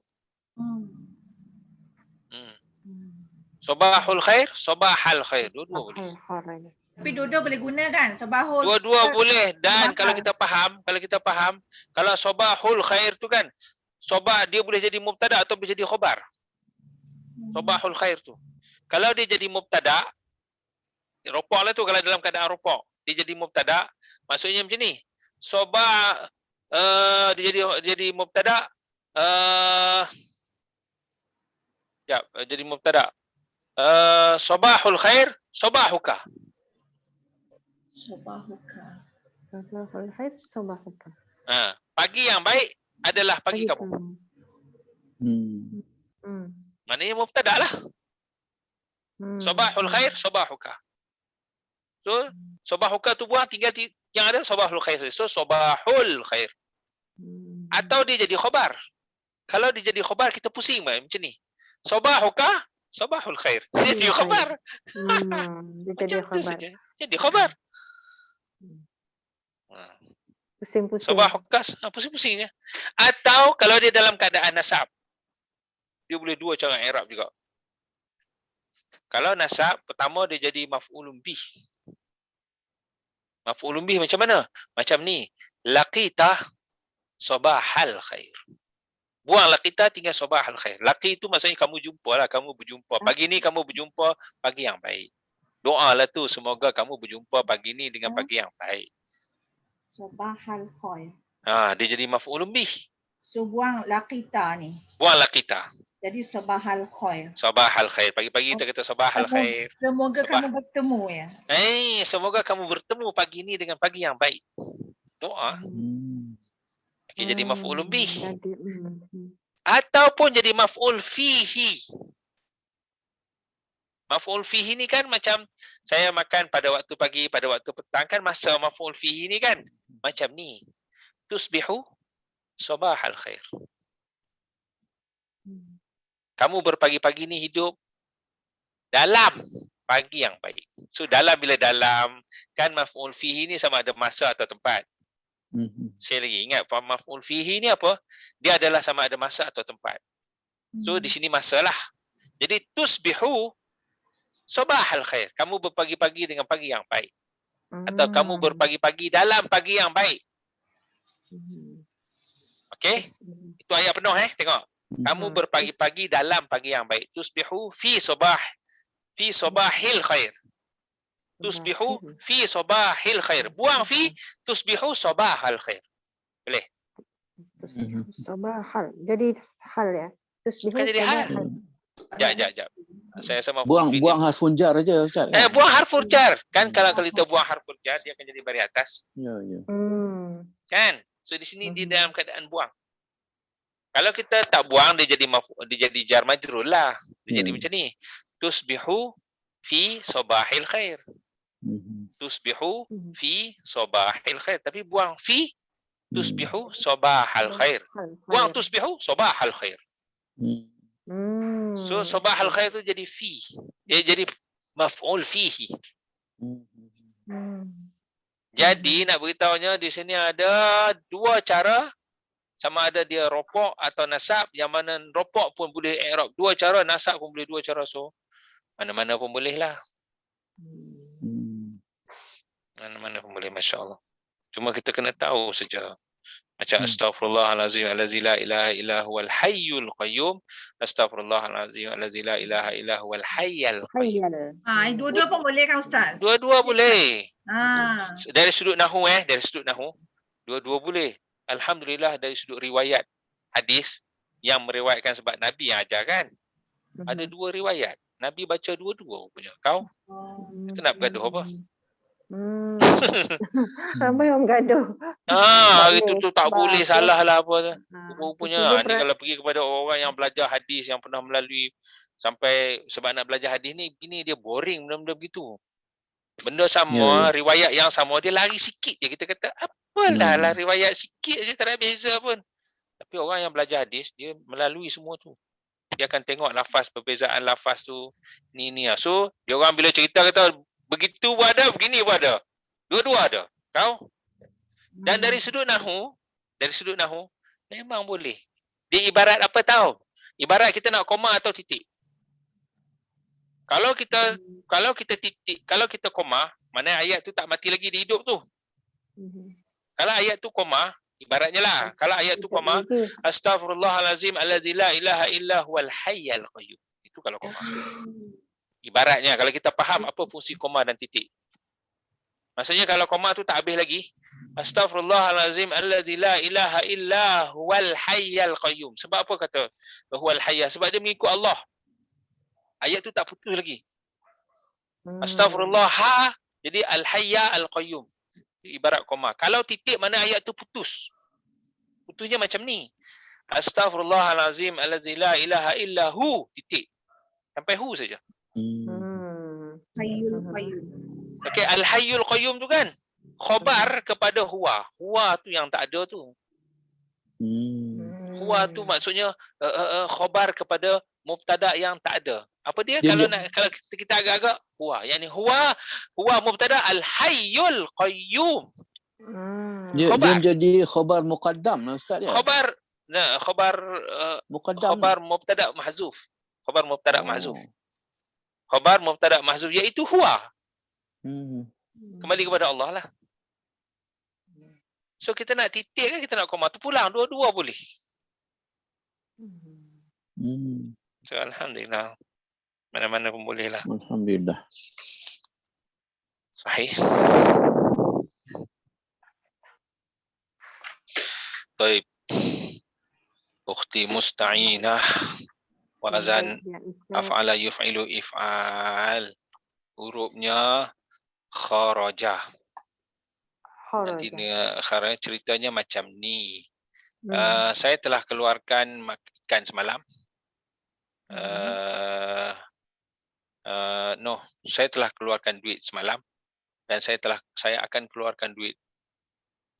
Sabahul khair, sabahal khair. Dua-dua boleh. Tapi dua-dua boleh guna kan? Sabahul. Dua-dua boleh. Dan kalau kita faham, kalau sabahul khair tu kan, sabah dia boleh jadi mubtada atau boleh jadi khabar. Sabahul khair tu. Kalau dia jadi mubtada, ropak lah tu kalau dalam keadaan ropak. Dia jadi mubtada, maksudnya macam ni. Sabah dia jadi mubtada jadi mubtada. Sabahul khair, sabahuka. Sabahul khair, sabahuka. Pagi yang baik adalah pagi kamu. Maknanya mubtada lah. Sabahul khair, sabahuka. So, sabahuka tu buang, tinggal yang ada sabahul khair. So, sabahul khair. Atau dia jadi khabar. Kalau dia jadi khabar, kita pusing macam ni. Sabahuka, sabahul khair. Dia jadi khabar. Dia jadi khabar. Jadi khabar. Pusing-pusing. Sabahuka, pusing-pusingnya. Atau kalau dia dalam keadaan nasab, dia boleh dua cara i'rab juga. Kalau nasab, pertama dia jadi maf'ulun bih. Maf'ulun bih macam mana? Macam ni. Laqita sabahal khair. Buang laqita tinggal sabahal khair. Laqi itu maksudnya kamu jumpa lah, kamu berjumpa. Pagi ni kamu berjumpa pagi yang baik. Doa lah tu, semoga kamu berjumpa pagi ni dengan pagi yang baik. Sabahal khair. Dia jadi maf'ulun bih. So buang laqita ni. Buang laqita. Jadi sabahal khair. Sabahal khair. Pagi-pagi kita kata sabahal khair. Semoga kamu bertemu ya. Semoga kamu bertemu pagi ni dengan pagi yang baik. Doa. Okay, jadi maf'ulun bih. Ataupun jadi maf'ul fihi. Maf'ul fihi ni kan macam saya makan pada waktu pagi, pada waktu petang kan masa maf'ul fihi ni kan macam ni. Tusbihu sabahal khair. Kamu berpagi-pagi ni hidup dalam pagi yang baik. So dalam bila dalam kan maf'ul fihi ni sama ada masa atau tempat. Saya lagi ingat maf'ul fihi ni apa? Dia adalah sama ada masa atau tempat. So di sini masalah. Jadi tusbihu sabahal khair. Kamu berpagi-pagi dengan pagi yang baik. Atau kamu berpagi-pagi dalam pagi yang baik. Okey? Itu ayat penuh tengok. Kamu berpagi-pagi dalam pagi yang baik. Tusbihu fi sabahil khair. Tusbihu fi sabahil khair. Buang fi, tusbihu sabahal khair. Boleh? Sabahal. Jadi hal ya. Tusbihu Bukan jadi hal. sabahal. Jap. Saya sama Buang harfun jar aja Ustaz. buang harful jar. Kan kalau kita buang harful jar dia akan jadi baris atas. Ya. Kan? So di sini dia dalam keadaan buang. Kalau kita tak buang dia jadi jar majrur lah. Dia jadi macam ni. Tusbihu fi sabahil khair. Tusbihu fi sabahil khair. Tapi buang fi, tusbihu sabahal khair. Buang tusbihu sabahal khair. So sabahal khair tu jadi fi. Dia jadi maf'ul fihi. Jadi nak beritahunya di sini ada dua cara, sama ada dia rofok atau nasab, yang mana rofok pun boleh i'rab dua cara, nasab pun boleh dua cara. So mana-mana pun boleh lah. Mana-mana pun boleh, masya-Allah. Cuma kita kena tahu saja. Macam astaghfirullahalazim allazi la ilaha illa huwal hayyul qayyum. Astaghfirullahalazim allazi la ilaha illa huwal hayyul qayyum. Dua-dua pun boleh kan Ustaz? Dua-dua boleh. Dari sudut nahwu dari sudut nahwu dua-dua boleh. Alhamdulillah dari sudut riwayat hadis yang meriwayatkan sebab Nabi yang ajar kan. Ada dua riwayat. Nabi baca dua-dua punya. Kau? Kita nak bergaduh apa? Ramai orang gaduh. Hari tu tak boleh, salah lah apa. Rupanya ni kalau pergi kepada orang yang belajar hadis, yang pernah melalui sampai sebab nak belajar hadis ni, ini dia boring benda-benda begitu. Benda sama, riwayat yang sama, dia lari sikit je. Kita kata, apalah lah riwayat sikit je, tak ada beza pun. Tapi orang yang belajar hadis, dia melalui semua tu. Dia akan tengok lafaz, perbezaan lafaz tu, ni. So, dia orang bila cerita kata, begitu pun ada, begini pun ada. Dua-dua ada. Kau? Dan dari sudut nahwu, memang boleh. Dia ibarat apa tahu? Ibarat kita nak koma atau titik. Kalau kita titik, kalau kita koma, mana ayat tu tak mati lagi, dia hidup tu. Kalau ayat tu koma, ibaratnya lah. Kalau ayat tu koma, astaghfirullahalazim allazi la ilaha illa huwal hayyul qayyum. Itu kalau koma. Ibaratnya kalau kita faham apa fungsi koma dan titik. Maksudnya kalau koma tu tak habis lagi, astaghfirullahalazim allazi la ilaha illa huwal hayyul qayyum. Sebab apa kata huwal hayy? Sebab dia mengikut Allah. Ayat tu tak putus lagi. Astaghfirullah jadi al-hayya al-qayyum. Ibarat koma. Kalau titik mana ayat tu putus. Putusnya macam ni. Astaghfirullahalazim allazi la ilaha illa hu titik. Sampai hu saja. Hayyul qayyum. Okey, al-hayyul qayyum tu kan khabar kepada huwa. Huwa tu yang tak ada tu. Huwa tu maksudnya khabar kepada mubtada yang tak ada. Apa dia? Kalau kita agak-agak huwa, yakni huwa mubtada al-hayyul qayyum. Dia menjadi khabar muqaddam Ustaz ya. Khabar muqaddam. Khabar mubtada mahzuf. Khabar mubtada mahzuf. Khabar mubtada mahzuf iaitu huwa. Kembali kepada Allah lah. So kita nak titik kan, kita nak koma tu pulang, dua-dua boleh. So alhamdulillah. Mana-mana pun boleh lah. Alhamdulillah. Sahih. Baik. Ukhti musta'inah. Wazan af'ala yuf'ilu if'al. Hurufnya kharaja. Nanti kharaja ceritanya macam ni. Saya telah keluarkan ikan semalam. No, saya telah keluarkan duit semalam dan saya akan keluarkan duit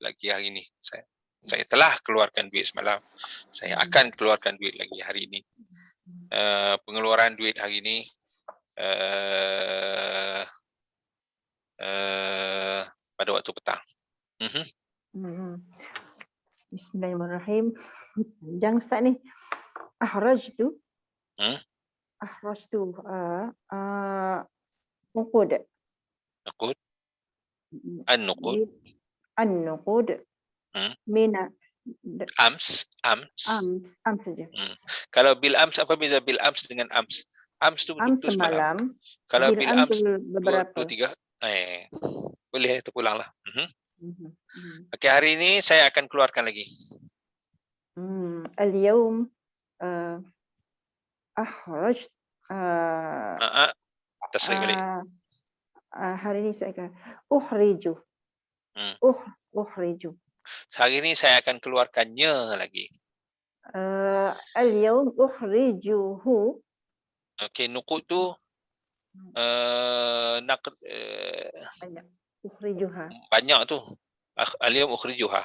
lagi hari ini. Saya telah keluarkan duit semalam. Saya akan keluarkan duit lagi hari ini. Pengeluaran duit hari ini pada waktu petang. Bismillahirrahmanirrahim. Jangan Ustaz ni. Ahrajtu. Ahrajtu. Nuqud. Nuqud. An-nuqud. An-nuqud. Mina. Ams saja. Kalau bil ams, apa beza bil ams dengan ams? Ams tu betul semalam. Kalau bil ams beberapa. 2, 3. Boleh terpulang lah. Okey, hari ini saya akan keluarkan lagi. Al-yawm ahraj tasrih balik. Hari ini saya akan ukhriju. Ukhriju. Hari ini saya akan keluarkannya lagi. Al-yawm ukhrijuhu. Okey, nuqud tu ukhrijuha. Banyak tu. Al-yawm ukhrijuha.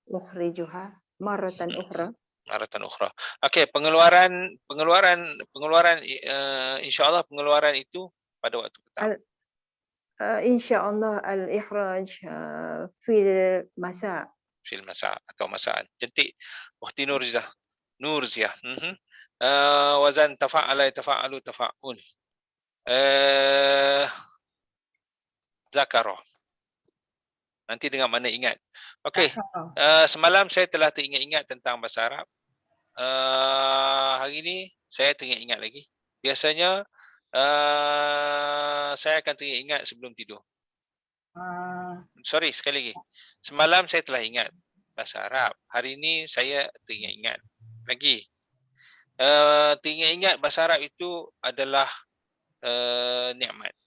Ukhrijuha maratan ukhra. Maratan ukhra. Okey, pengeluaran insya-Allah pengeluaran itu pada waktu petang. InsyaAllah al-ikhraj fil masa. Fil masa atau masaan. Cantik. Ukhti Nurziah. Wazan tafa'ala tafa'alu tafa'ul. Zakara. Nanti dengan mana ingat. Okey. Semalam saya telah teringat-ingat tentang bahasa Arab. Hari ini saya teringat-ingat lagi. Biasanya saya akan teringat sebelum tidur. Sorry, sekali lagi. Semalam saya telah ingat bahasa Arab. Hari ini saya teringat-ingat lagi. Teringat-ingat bahasa Arab itu adalah nikmat.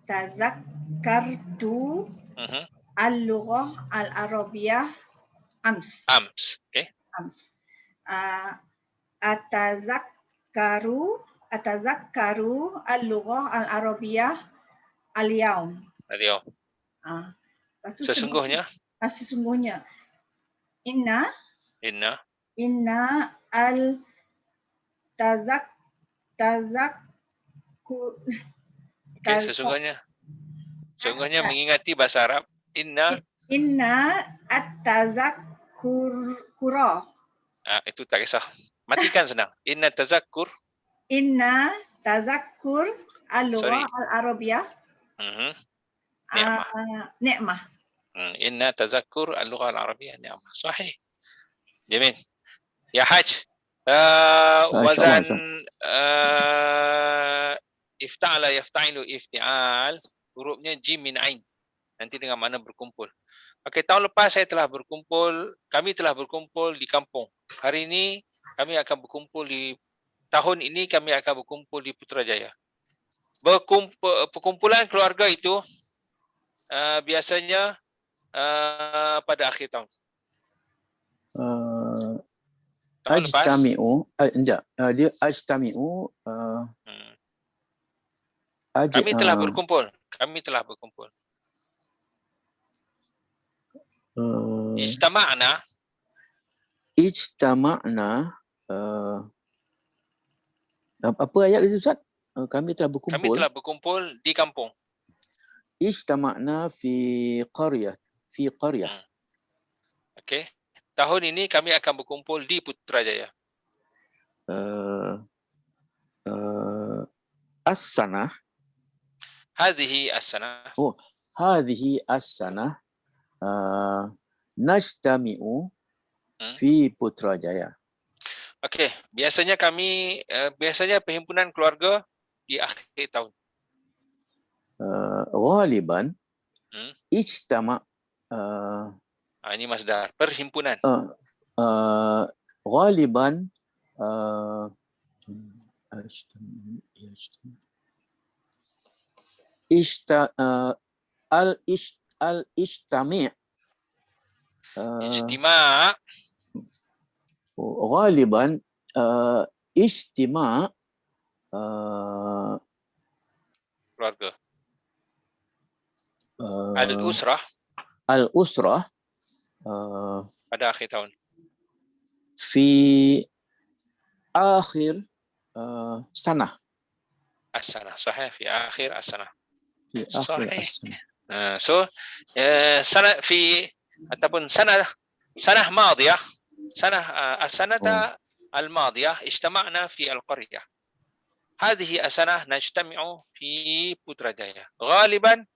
Tazakkartu al-lughah al-arabiyah ams. Okay. Ams. Atazakkaru al-lughah al-arabiyah al-yawm. Sesungguhnya. Sesungguhnya. Inna Okay, sesungguhnya mengingati bahasa Arab. Inna at-tazakkura. Itu tak kisah. Matikan senang. Inna tazakkur al-lughah al-arabiyah. Ni'mah. Inna tazakkur al-lughah al-arabiyah ni'mah. Sahih. Jamil. Ya Haj. Wazan ifta'ala yafta'ilu ifti'al. Hurufnya jim min ain. Nanti dengan makna berkumpul. Okey, tahun lepas kami telah berkumpul di kampung. Hari ini kami akan berkumpul tahun ini kami akan berkumpul di Putrajaya. Perkumpulan keluarga itu biasanya pada akhir tahun. Ajtami'u, dia ajtami'u. Kami telah berkumpul. Ijtama'na. Apa ayat itu Ustaz? Kami telah berkumpul di kampung. Ijtama'na fi qaryah. Okey. Tahun ini kami akan berkumpul di Putrajaya. As-sanah. Hadhihi as-sanah. Hadhihi as-sanah. Najtami'u fi Putrajaya. Okey, biasanya kami biasanya perhimpunan keluarga di akhir tahun. Ghaliban Hmm. ijtama Ini masdar perhimpunan. Ghaliban al-ijtami' Ijtima' غالبا اجتماع keluarga. Al-usrah الأسرة pada akhir tahun. في آخر سنة As-sanah. Sahih fi akhir as-sanah. في آخر Sahih. السنة. So sana fi ataupun sanah madiyah السنة الماضية اجتمعنا في القرية. هذه السنة نجتمع في بوتراجايا. غالبا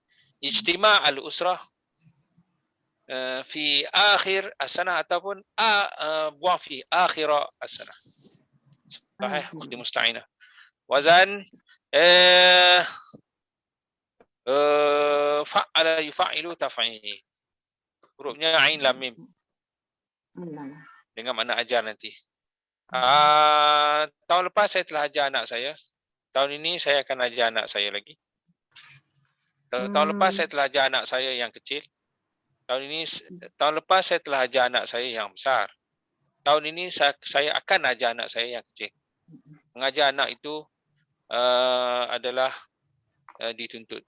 اجتماع الأسرة في آخر السنة ataupun في آخر السنة. صحيح أختي مستعينة. وزن فعل يفعل تفعيل. Hurufnya ain lam mim. Dengan makna ajar nanti. Tahun lepas saya telah ajar anak saya. Tahun ini saya akan ajar anak saya lagi. Tahun lepas saya telah ajar anak saya yang kecil. Tahun lepas saya telah ajar anak saya yang besar. Tahun ini saya akan ajar anak saya yang kecil. Mengajar anak itu adalah dituntut.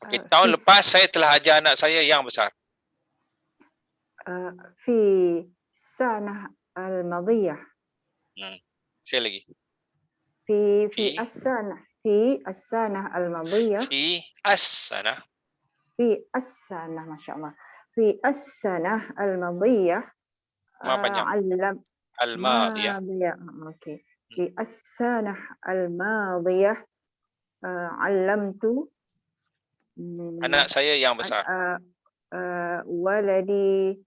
Okey, tahun lepas saya telah ajar anak saya yang besar. في السنة الماضية. Sekali lagi. في السنة الماضية. في السنة ما شاء الله. في السنة الماضية. ما panjang. الماضية. اوكي. في السنة الماضية علمت anak saya yang besar. ولدي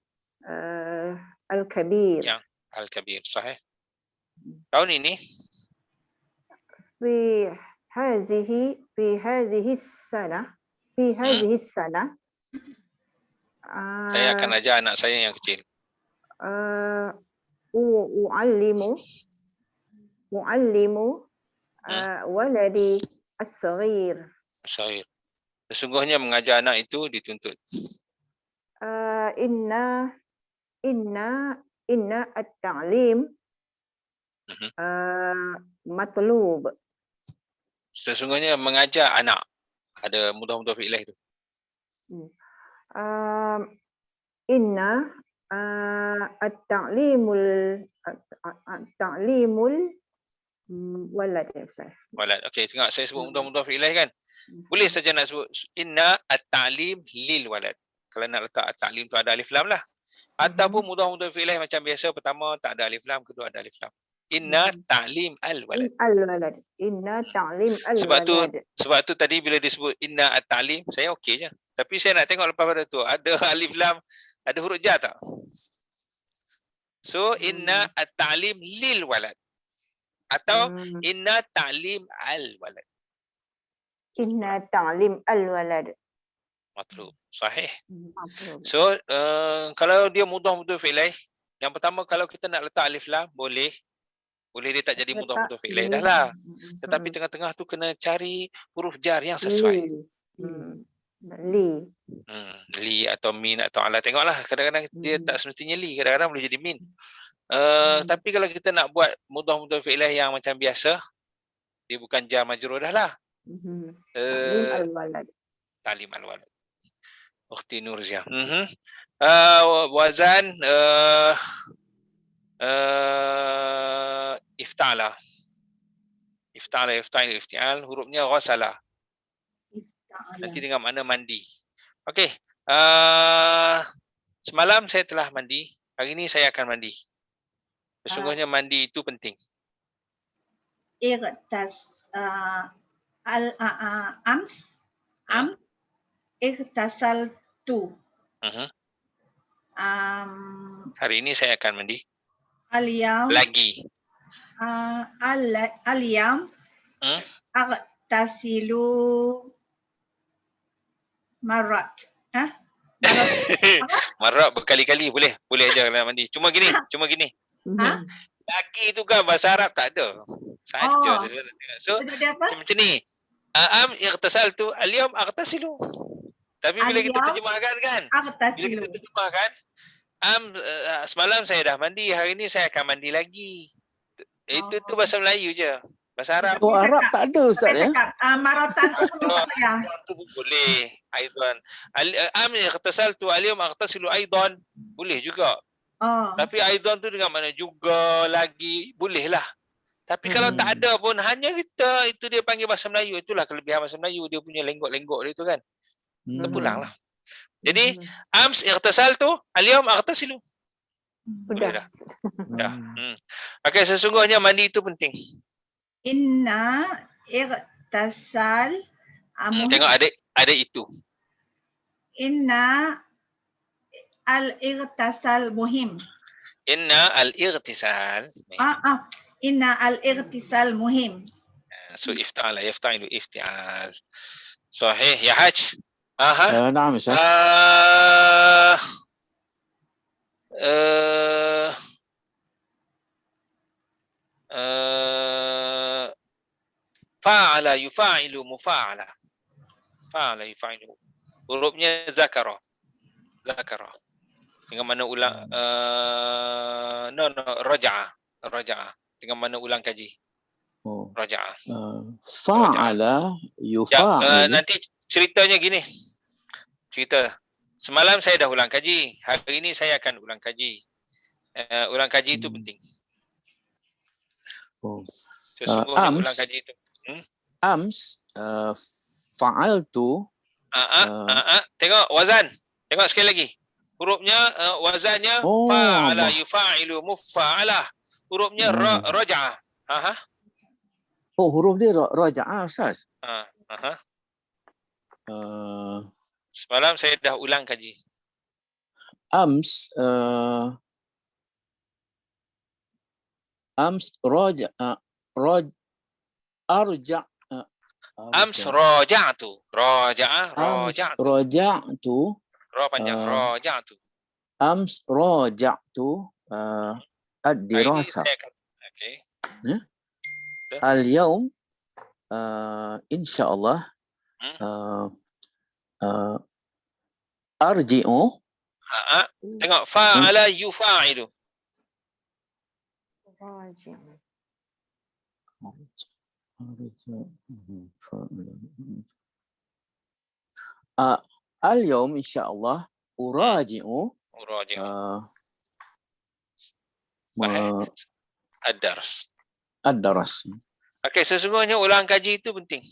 الكبير. Yang al-kabir, sahih. Tahun ini في هذه السنة saya akan ajar anak saya yang kecil. أعلم ولدي الصغير. Sesungguhnya mengajar anak itu dituntut. إن التعليم مطلوب. Sesungguhnya mengajar anak. Ada mudah-mudah fi'lah itu. إن التعليم walad. Okey, tengok saya sebut mudah-mudah fi'lah kan. Boleh saja nak sebut inna at-ta'lim lil walad. Kalau nak letak at-ta'lim tu ada alif lam lah. Ataupun mudah-mudah fi'lah macam biasa, pertama tak ada alif lam, kedua ada alif lam. Inna ta'lim al-walad. Inna ta'lim al-walad. Sebab tu tadi bila disebut inna at-ta'lim, saya okey je. Tapi saya nak tengok lepas pada tu ada alif lam, ada huruf jar tak? So inna at-ta'lim lil walad. Atau inna ta'lim al-walad. Inna ta'lim al-walad. Matlub. Sahih. So kalau dia mudah-mudah fi'lah, yang pertama kalau kita nak letak alif lam boleh dia tak jadi mudah-mudah fi'lah dah lah. Tetapi tengah-tengah tu kena cari huruf jar yang sesuai. Li atau min atau ala, tengoklah, kadang-kadang dia tak semestinya li, kadang-kadang boleh jadi min. Tapi kalau kita nak buat mudah-mudah fi'lah yang macam biasa, dia bukan jar majrur dah lah. Ta'lim al-walad. Ukhti Nurziah. Wazan ifta'ala. Ifta'il, ifti'al, hurufnya ghasala. Nanti dengan makna mandi. Okey. Semalam saya telah mandi, hari ini saya akan mandi. Sesungguhnya mandi itu penting. اغتسلت Hari ini saya akan mandi. Al-yawm Lagi. al-yawm aghtasilu marat. Marak berkali-kali boleh aja kalau nak mandi. Cuma gini. Lagi tu kan bahasa Arab tak ada. Saja saudara tengok. So macam ni. Ightasaltu al-yawm aghtasilu. Tapi bila kita terjemahkan kan? Semalam saya dah mandi, hari ni saya akan mandi lagi. Itu tu bahasa Melayu je. Bahasa Arab. Oh, Arab tak ada Ustaz ya? Maratan tu boleh. Aidan. Ightasaltu al-yawm aghtasilu aidan. Boleh juga. Tapi aidan tu dengan mana juga, lagi, bolehlah. Tapi kalau tak ada pun, hanya kita, itu dia panggil bahasa Melayu. Itulah kelebihan bahasa Melayu, dia punya lenggok-lenggok dia tu kan. Terpulanglah. Jadi, ams ightasaltu, al-yawm aghtasilu. Dah. Okey, sesungguhnya mandi itu penting. Inna ightasal tengok ada itu. Inna al-ightasal muhim. Inna al-ightisal. Inna al-ightisal muhim. So ifta'ala, yafta'ilu ifti'al. Sahih ya Haj? نعم Ustaz. Fa'ala yufa'ilu mufa'ala. Fa'ala yufa'ilu. Hurufnya zakara. Dengan mana ulang raja'a. Dengan mana ulang kaji. Raja'a. Fa'ala yufa'ilu. Nanti ceritanya gini. Semalam saya dah ulang kaji. Hari ini saya akan ulang kaji. Ulang kaji itu penting. Sesungguhnya ulang kaji itu. Ams fa'altu. Tengok wazan. Tengok sekali lagi. Hurufnya wazannya fa'ala yufa'ilu mufa'ala. Hurufnya raja'ah. Oh, huruf dia raja'ah Ustaz. Semalam saya dah ulang kaji. Ams arja Ams raja'tu. Raja'tu. Ra panjang raja'tu. Ams raja'tu ad-dirasa. Okey. Al-yawm insyaallah arji'u. Tengok fa'ala yufa'ilu. Al-yawm insyaallah uraji'u ad-dars. Okey, sesungguhnya ulang kaji itu penting.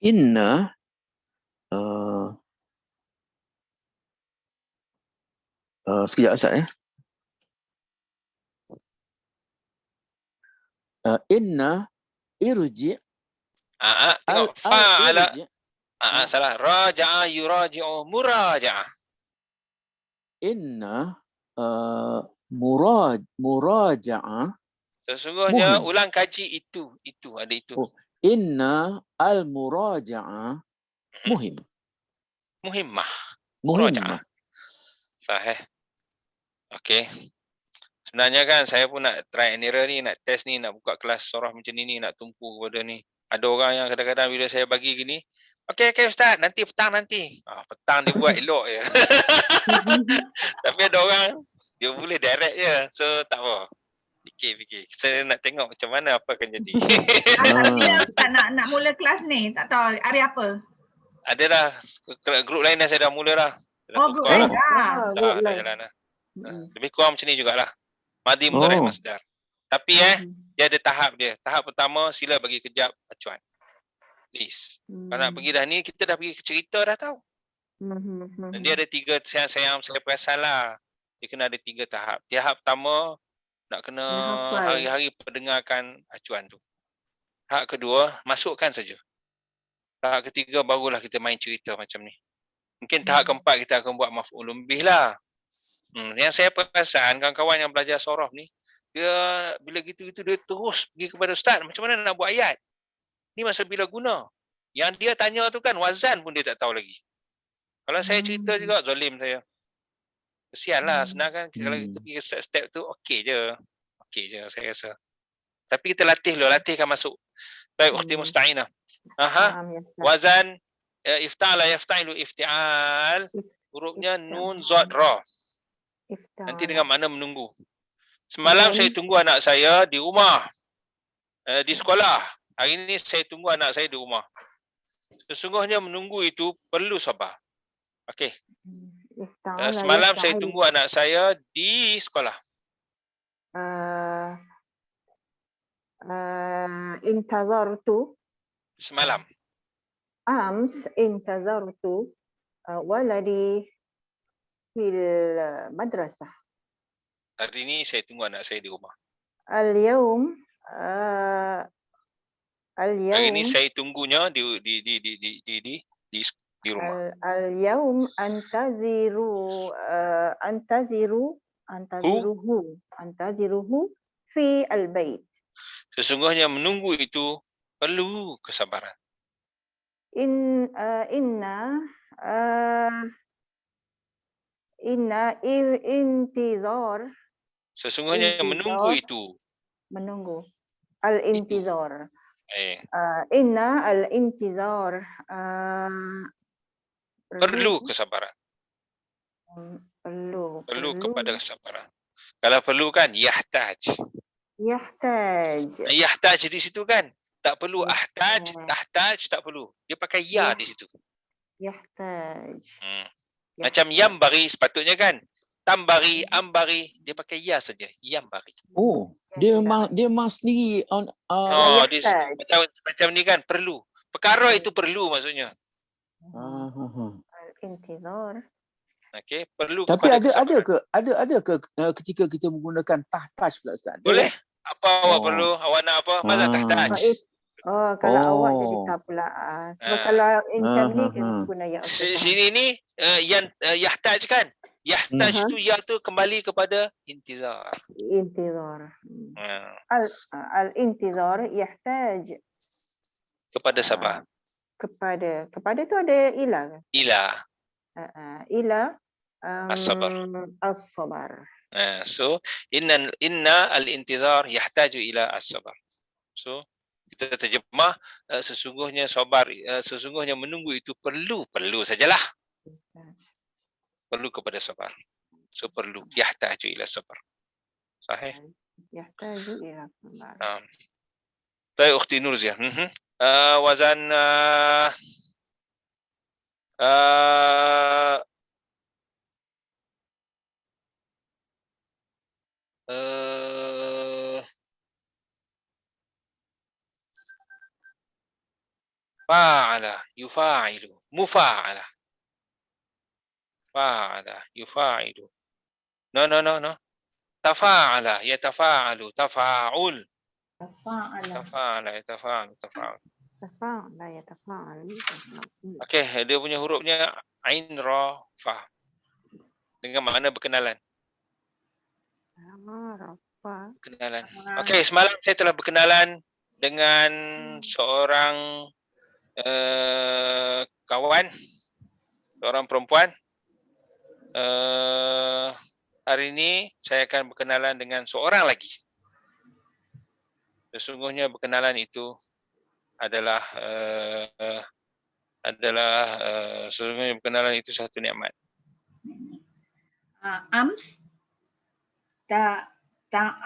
Inna sekejap Ustaz ya. Inna irji. Tengok fa'ala. Salah. Raja'a yuraji'u muraja'ah. Inna muraja'ah. Sesungguhnya ulang kaji itu ada itu. Inna al-muraja'ah Muhimmah. Muhimmah. Sahih. Okey. Sebenarnya kan saya pun nak try and error ni, nak test ni, nak buka kelas surah macam ni, nak tumpu kepada ni. Ada orang yang kadang-kadang bila saya bagi gini, okey Ustaz, nanti petang nanti. Petang dia buat elok je. Tapi ada orang, dia boleh direct je. So tak apa. Fikir. Saya nak tengok macam mana apa akan jadi. Tak nak mula kelas ni, tak tahu hari apa. Ada dah. Grup lain dah saya dah mula dah. Grup lain dah. Dah jalan dah. Lebih kurang macam ni jugalah. Madi mudhari' masdar. Tapi dia ada tahap dia. Tahap pertama sila bagi kejap acuan. Please. Kalau nak pergi dah ni, kita dah pergi ke cerita dah tahu. Dan dia ada 3 saya perasan lah. Dia kena ada 3 tahap. Tahap pertama nak kena hari-hari perdengarkan acuan tu. Tahap kedua, masukkan saja. Tahap ketiga barulah kita main cerita macam ni. Mungkin tahap keempat kita akan buat maf'ulun bih lah. Yang saya perasan kawan-kawan yang belajar sorof ni, dia bila gitu-gitu dia terus pergi kepada ustaz, macam mana nak buat ayat? Ni masa bila guna? Yang dia tanya tu kan wazan pun dia tak tahu lagi. Kalau saya cerita juga zalim saya. Kesianlah, senang kan kalau kita pergi step tu okey je. Okey je saya rasa. Tapi kita latih dulu, latihkan masuk. Baik, ukhti musta'inah. Aha. Wazan ifta'ala yafta'ilu ifti'al. Hurufnya nun zad ra. Nanti dengan makna menunggu. Semalam saya tunggu anak saya di rumah. Di sekolah. Hari ini saya tunggu anak saya di rumah. Sesungguhnya menunggu itu perlu sabar. Okey. Semalam saya tunggu anak saya di sekolah. Intazartu. Semalam. Ams intazartu waladi fil madrasah. Hari ini saya tunggu anak saya di rumah. Al-yawm hari ini saya tunggunya di rumah. Al-yawm antaziruhu fi al-bait. Sesungguhnya menunggu itu perlu kesabaran. Inna intizar. Sesungguhnya menunggu itu. Menunggu. Al-intizar. Inna al-intizar. Perlu kesabaran. Perlu kepada kesabaran. Kalau perlu kan yahtaj. Yahtaj di situ kan tak perlu ahtaj, tahtaj tak perlu. Dia pakai ya di situ. Yahtaj. Macam yambari sepatutnya kan. Tambari, ambari, dia pakai ya saja. Yambari. Oh, dia memang sendiri on macam ni kan perlu. Perkara itu perlu maksudnya. Intizar. Okey, perlu. Tapi ada ke ketika kita menggunakan tahtaj pula Ustaz? Boleh. Apa awak perlu? Awak nak apa? Mana tahtaj? Kalau awak jadi tak pula. Sebab kalau macam ni kita guna ya. Sini ni yang yahtaj kan? Yahtaj tu ya tu kembali kepada intizar. Intizar. Al-intizar yahtaj kepada sabar. Kepada tu ada ila kan? Ila as-sabar. As-sabar. So inna al-intizar yahtaju ila as-sabar. So kita terjemah sesungguhnya sabar, sesungguhnya menunggu itu perlu sajalah. Perlu kepada sabar. So perlu yahtaju ila sabar. Sahih? Yahtaju ila sabar. Baik, Ukhti Nurziah. Wazan fa'ala, yufa'ilu, mufa'ala. Fa'ala, yufa'ilu. No. Tafa'ala, yatafa'alu, tafa'ul. Tafa'ala, yatafa'alu, tafa'ul. Tafa'ala, yatafa'alu. Okey, dia punya hurufnya ain, ra, fa. Dengan makna berkenalan. Berkenalan. Okey, semalam saya telah berkenalan dengan seorang kawan, seorang perempuan. Hari ini saya akan berkenalan dengan seorang lagi. Sesungguhnya berkenalan itu adalah sesungguhnya berkenalan itu satu nikmat. Ams ta'araftu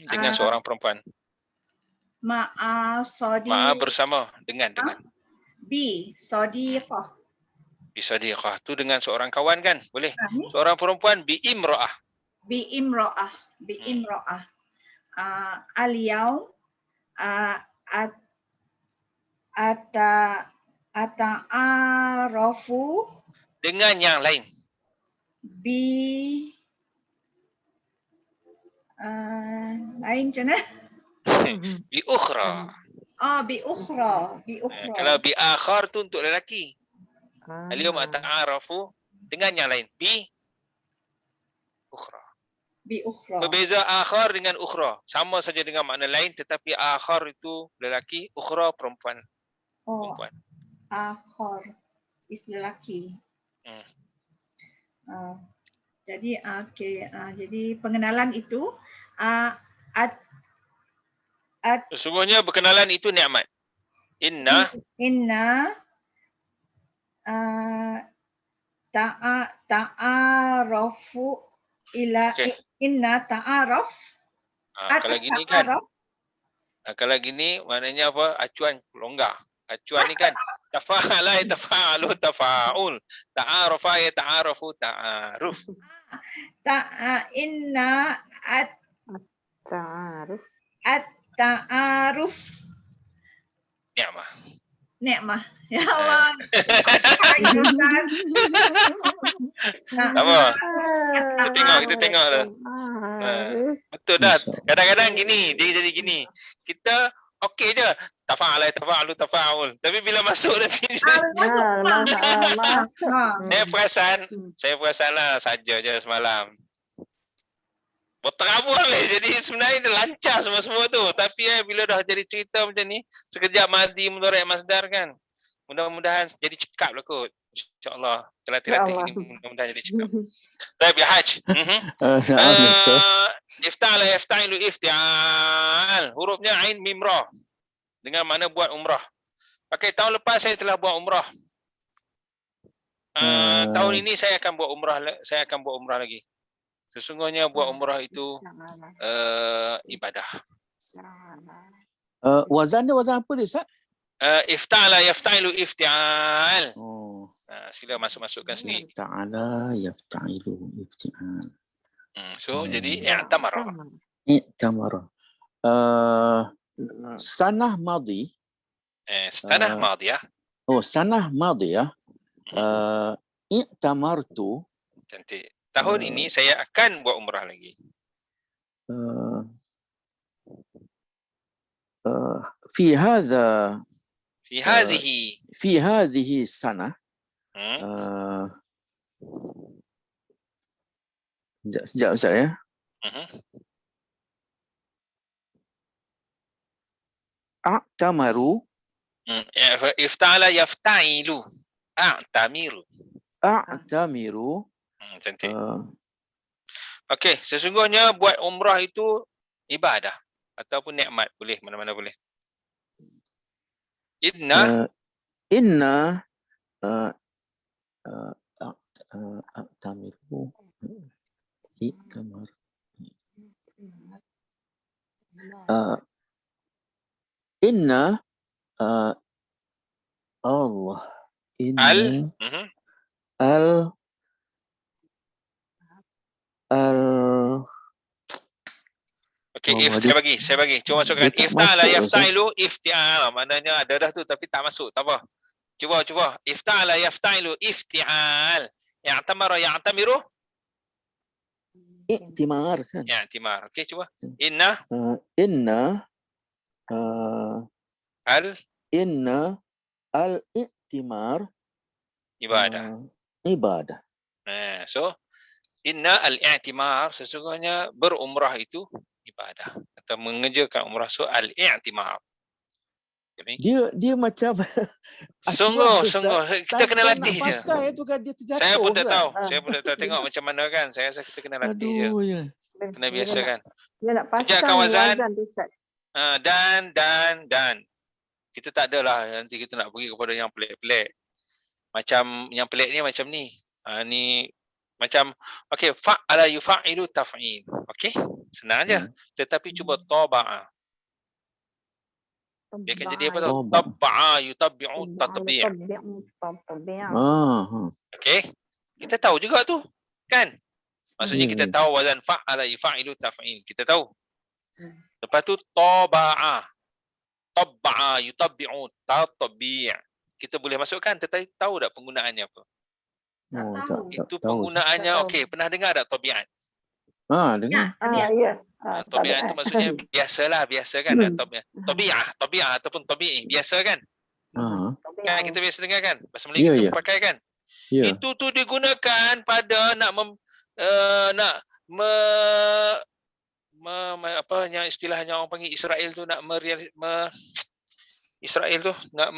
dengan seorang perempuan. Ma'a bersama dengan bi sadiqah. Bi sadiqah tu dengan seorang kawan kan? Boleh. Seorang perempuan bi imra'ah. Bi imra'ah. Al-yaum ata'arafu dengan yang lain. Lain macam mana? Bi ukhra. bi ukhra. Bi ukhra. Kalau bi akhar tu untuk lelaki. Ah. Al-yawma ta'arafu dengan yang lain. Bi ukhra. Bi ukhra. Berbeza akhar dengan ukhra. Sama saja dengan makna lain tetapi akhar itu lelaki, ukhra perempuan. Oh, Perempuan. akhar is lelaki. Jadi okey, jadi pengenalan itu Sesungguhnya berkenalan itu nikmat. Inna ta'arafu ila inna ta'araf. Kalau gini kan, kalau gini maknanya apa? Acuan longgar. Acuan ni kan tafa'ala yatafa'alu tafa'ul. Ta'arafa yata'arafu ta'aruf. Inna Ta'aruf. at-ta'aruf. Ni'mah. Ni'mah. Ya Allah. Apa? Kita tengok lah. Betul dah. Kadang-kadang gini, dia jadi gini. Kita okey je. Tafa'ala tafa'alu tafa'ul. Tapi bila masuk nanti saya perasan lah saja je semalam. Berterabur habis. Jadi sebenarnya dia lancar semua tu. Tapi bila dah jadi cerita macam ni, sekejap madi mudhari' masdar kan. Mudah-mudahan jadi cekap lah kot. InsyaAllah. Terlatih-latih ini mudah-mudahan jadi cekap. Baik, ya Haj. Ifta'ala yafta'ilu ifti'al. Hurufnya ain mim ra. Dengan mana buat umrah. Okey, tahun lepas saya telah buat umrah. Tahun ini saya akan buat umrah lagi. Sesungguhnya buat umrah itu ibadah. Wazan dia wazan apa dia Ustaz? Ifta'ala yafta'ilu ifti'al. Sila masukkan sendiri. Ifta'ala yafta'ilu ifti'al. So jadi i'tamara. I'tamara. Sanah madi. Sanah madiyah. Oh, sanah madiyah. I'tamartu. Cantik. Tahun ini saya akan buat umrah lagi. في هذا في هذه السنة sekejap Ustaz ya. A'tamaru. Ifta'ala yafta'ilu. A'tamiru. A'tamiru. Cantik. Okey, sesungguhnya buat umrah itu ibadah ataupun nikmat, boleh mana-mana boleh. Inna a'tamiru i'tamar inna Allah Okey, saya bagi. Cuba masukkan ifta'ala yafta'ilu ifti'al. Maknanya ada dah tu tapi tak masuk, tak apa. Cuba. Ifta'ala yafta'ilu ifti'al. Ya'tamara ya'tamiru. I'timar kan? I'timar. Okey, cuba. Inna al-i'timar ibadah. So inna al-i'timar sesungguhnya berumrah itu ibadah atau mengerjakan umrah. So al-i'timar. Dia macam sungguh kita kena latih je. Saya pun tak tahu. Tengok macam mana kan. Saya rasa kita kena latih je. Kena biasa kan. Dia nak pasang wazan tu Ustaz. Dan kita tak adalah nanti kita nak pergi kepada yang pelik-pelik. Macam yang pelik ni macam ni. Ni macam okey, fa'ala yufa'ilu taf'il. Okey? Senang aja. Tetapi cuba taba'a. Dia akan jadi apa tu? Taba'a yutabbi'u tatbi'. Okey? Kita tahu juga tu. Kan? Maksudnya kita tahu wazan fa'ala yufa'ilu taf'il. Kita tahu. Lepas tu taba'a. Taba'a yutabbi'u tatbi'. Kita boleh masukkan tetapi tahu tak penggunaannya apa? Itu penggunaannya okey. Pernah dengar tak tabiat? Dengar. Ya. Tabiat itu maksudnya biasalah, biasa kan? Tabiat ataupun tabi'i, biasa kan? Kan kita biasa dengar kan? Bahasa Melayu kita pakai kan? Itu tu digunakan pada nak apa yang istilahnya orang panggil Israel tu nak Israel tu nak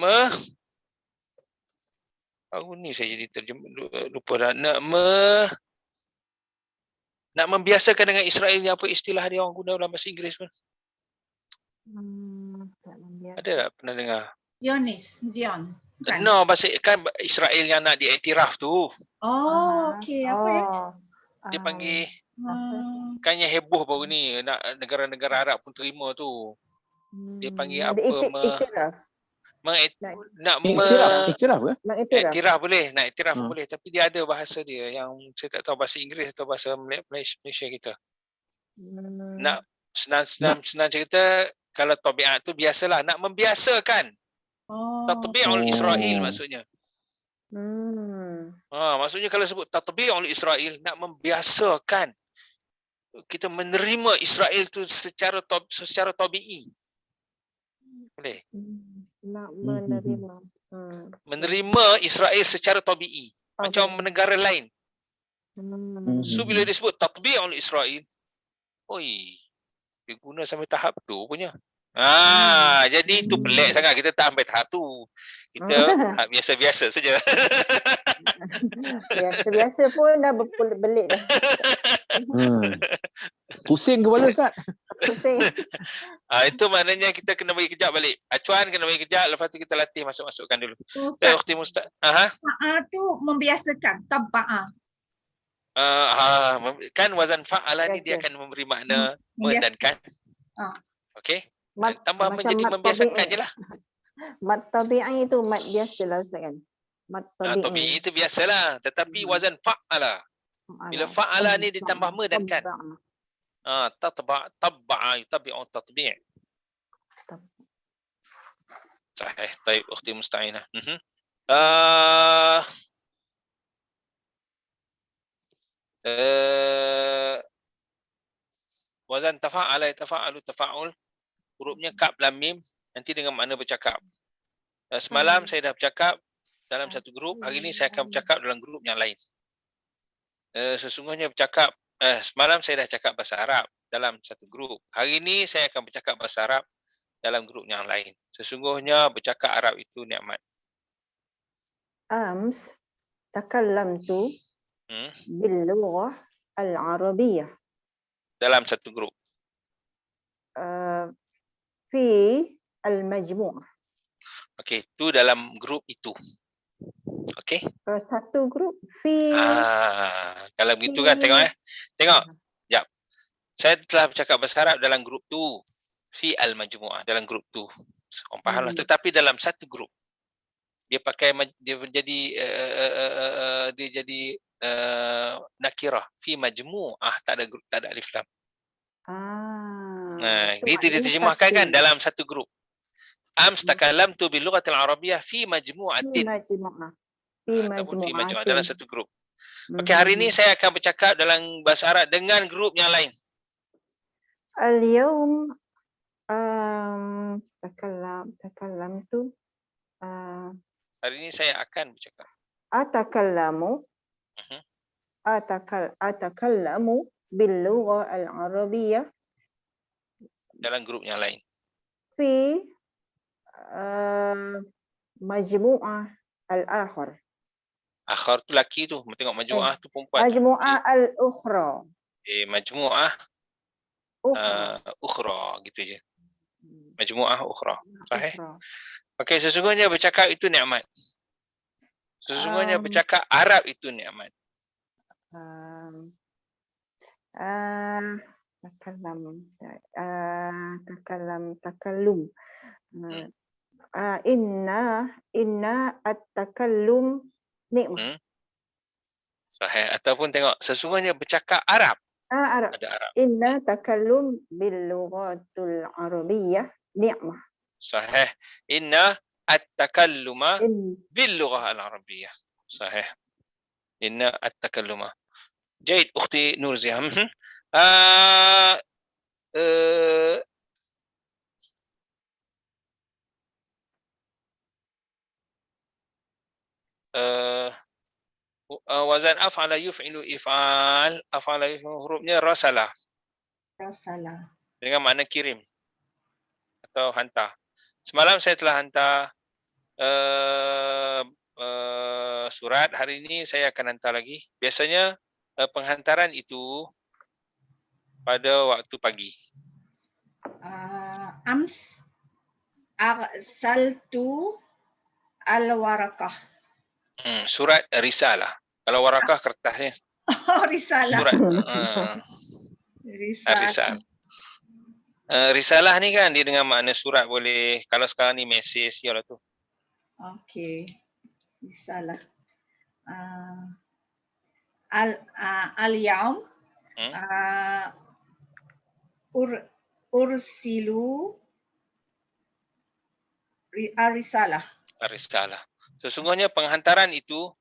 ni saya jadi lupa dah, nak membiasakan dengan Israel ni, apa istilah dia orang guna dalam bahasa Inggeris pun. Ada tak pernah dengar? Zion. Bukan? No, bahasa kan Israel yang nak diiktiraf tu. Okey, apa ya? Dia panggil kan yang heboh baru ni, nak negara-negara Arab pun terima tu. Dia panggil apa? Iktiraf boleh, nak iktiraf boleh, tapi dia ada bahasa dia yang saya tak tahu bahasa Inggeris atau bahasa Malaysia kita. Nak senang cerita, kalau tabiat tu biasalah nak membiasakan. Tatbi'ul Israel maksudnya. Maksudnya kalau sebut tatbi'ul Israel, nak membiasakan kita menerima Israel tu secara tabi'i. Boleh? Nak menerima. Menerima Israel secara tabi'i, macam negara lain. So bila disebut tatbi'ul Israel, dia guna sampai tahap tu punya. Jadi itu pelik sangat, kita tak sampai tahap tu. Kita biasa-biasa saja. Biasa-biasa pun dah berbelit dah. Pusing kepala Ustaz. Pusing. Itu maknanya kita kena bagi kejap balik. Acuan kena bagi kejap, lepas tu kita latih masuk-masukkan dulu. Ustaz Mustaq. Tu membiasakan, tabba'a. Kan wazan fa'ala ni dia akan memberi makna dan kan. Okey. Tambah menjadi membiasakan je lah. Mat tabi'i itu mat biasa lah Ustaz kan? Mat tabi'i itu biasalah. Tetapi wazan fa'ala. Bila fa'ala ni ditambah ma dan kan. Tabba'a yutabi'u tatbi'. Sahih. Taib ukhti musta'inah. Wazan tafa'ala tafa'alu tafa'ul, hurufnya kaf lam mim, nanti dengan makna bercakap. Semalam saya dah bercakap dalam satu grup, hari ini saya akan bercakap dalam grup yang lain. Sesungguhnya bercakap, semalam saya dah cakap bahasa Arab dalam satu grup. Hari ini saya akan bercakap bahasa Arab dalam grup yang lain. Sesungguhnya bercakap Arab itu nikmat. Ams takallamtu bil lughah al-arabiyyah. Dalam satu grup. Fi al-majmu'ah. Okey, itu dalam grup itu. Okey. Satu grup fi. Kalau begitu kan tengok Tengok. Jap. Saya telah bercakap bahasa Arab dalam grup tu. Fi al-majmu'ah, dalam grup tu. Orang fahamlah, tetapi dalam satu grup. Dia pakai dia jadi nakirah fi majmu'ah, tak ada alif lam. Itu diterjemahkan kan dalam satu grup. Ams takallamtu bil lughatil arabiyyah fi majmu'atin. Fi majmu'ah, dalam satu grup. Okey, hari ini saya akan bercakap dalam bahasa Arab dengan grup yang lain. Al-yawm takallamtu hari ini saya akan bercakap. Atakallamu bil lughah al-arabiyyah dalam grup yang lain. Fi majmu'ah al-akhar. Akhar tu laki tu, tengok majmu'ah tu perempuan. Majmu'ah al-ukhra. Majmu'ah ukhra gitu je. Majmu'ah ukhra. Sahih? Okey, sesungguhnya bercakap itu nikmat. Sesungguhnya bercakap Arab itu nikmat. Takallum. Inna at-takallum nikmat. Sahih. Ataupun tengok, sesungguhnya bercakap Arab. Arab. Ada Arab. Inna takallum bil lughatul arabiyyah nikmah. Sahih. Inna at-takalluma bil lughah al-arabiyyah. Sahih. Inna at-takalluma. Jaid, ukhti Nur Ziham. wazan af'ala yuf'ilu if'al, af'ala yuf'ilu hurufnya rasala Salah. dengan makna kirim atau hantar. Semalam saya telah hantar surat, hari ini saya akan hantar lagi. Biasanya penghantaran itu pada waktu pagi. Ams arsaltu al-warakah. Surat risalah. Kalau warakah kertasnya. Risalah. Surat. Risalah. Risalah ni kan dia dengan makna surat boleh. Kalau sekarang ni mesej yalah tu. Okey. Risalah. Al-yaum ursilu risalah. Risalah. Sesungguhnya penghantaran itu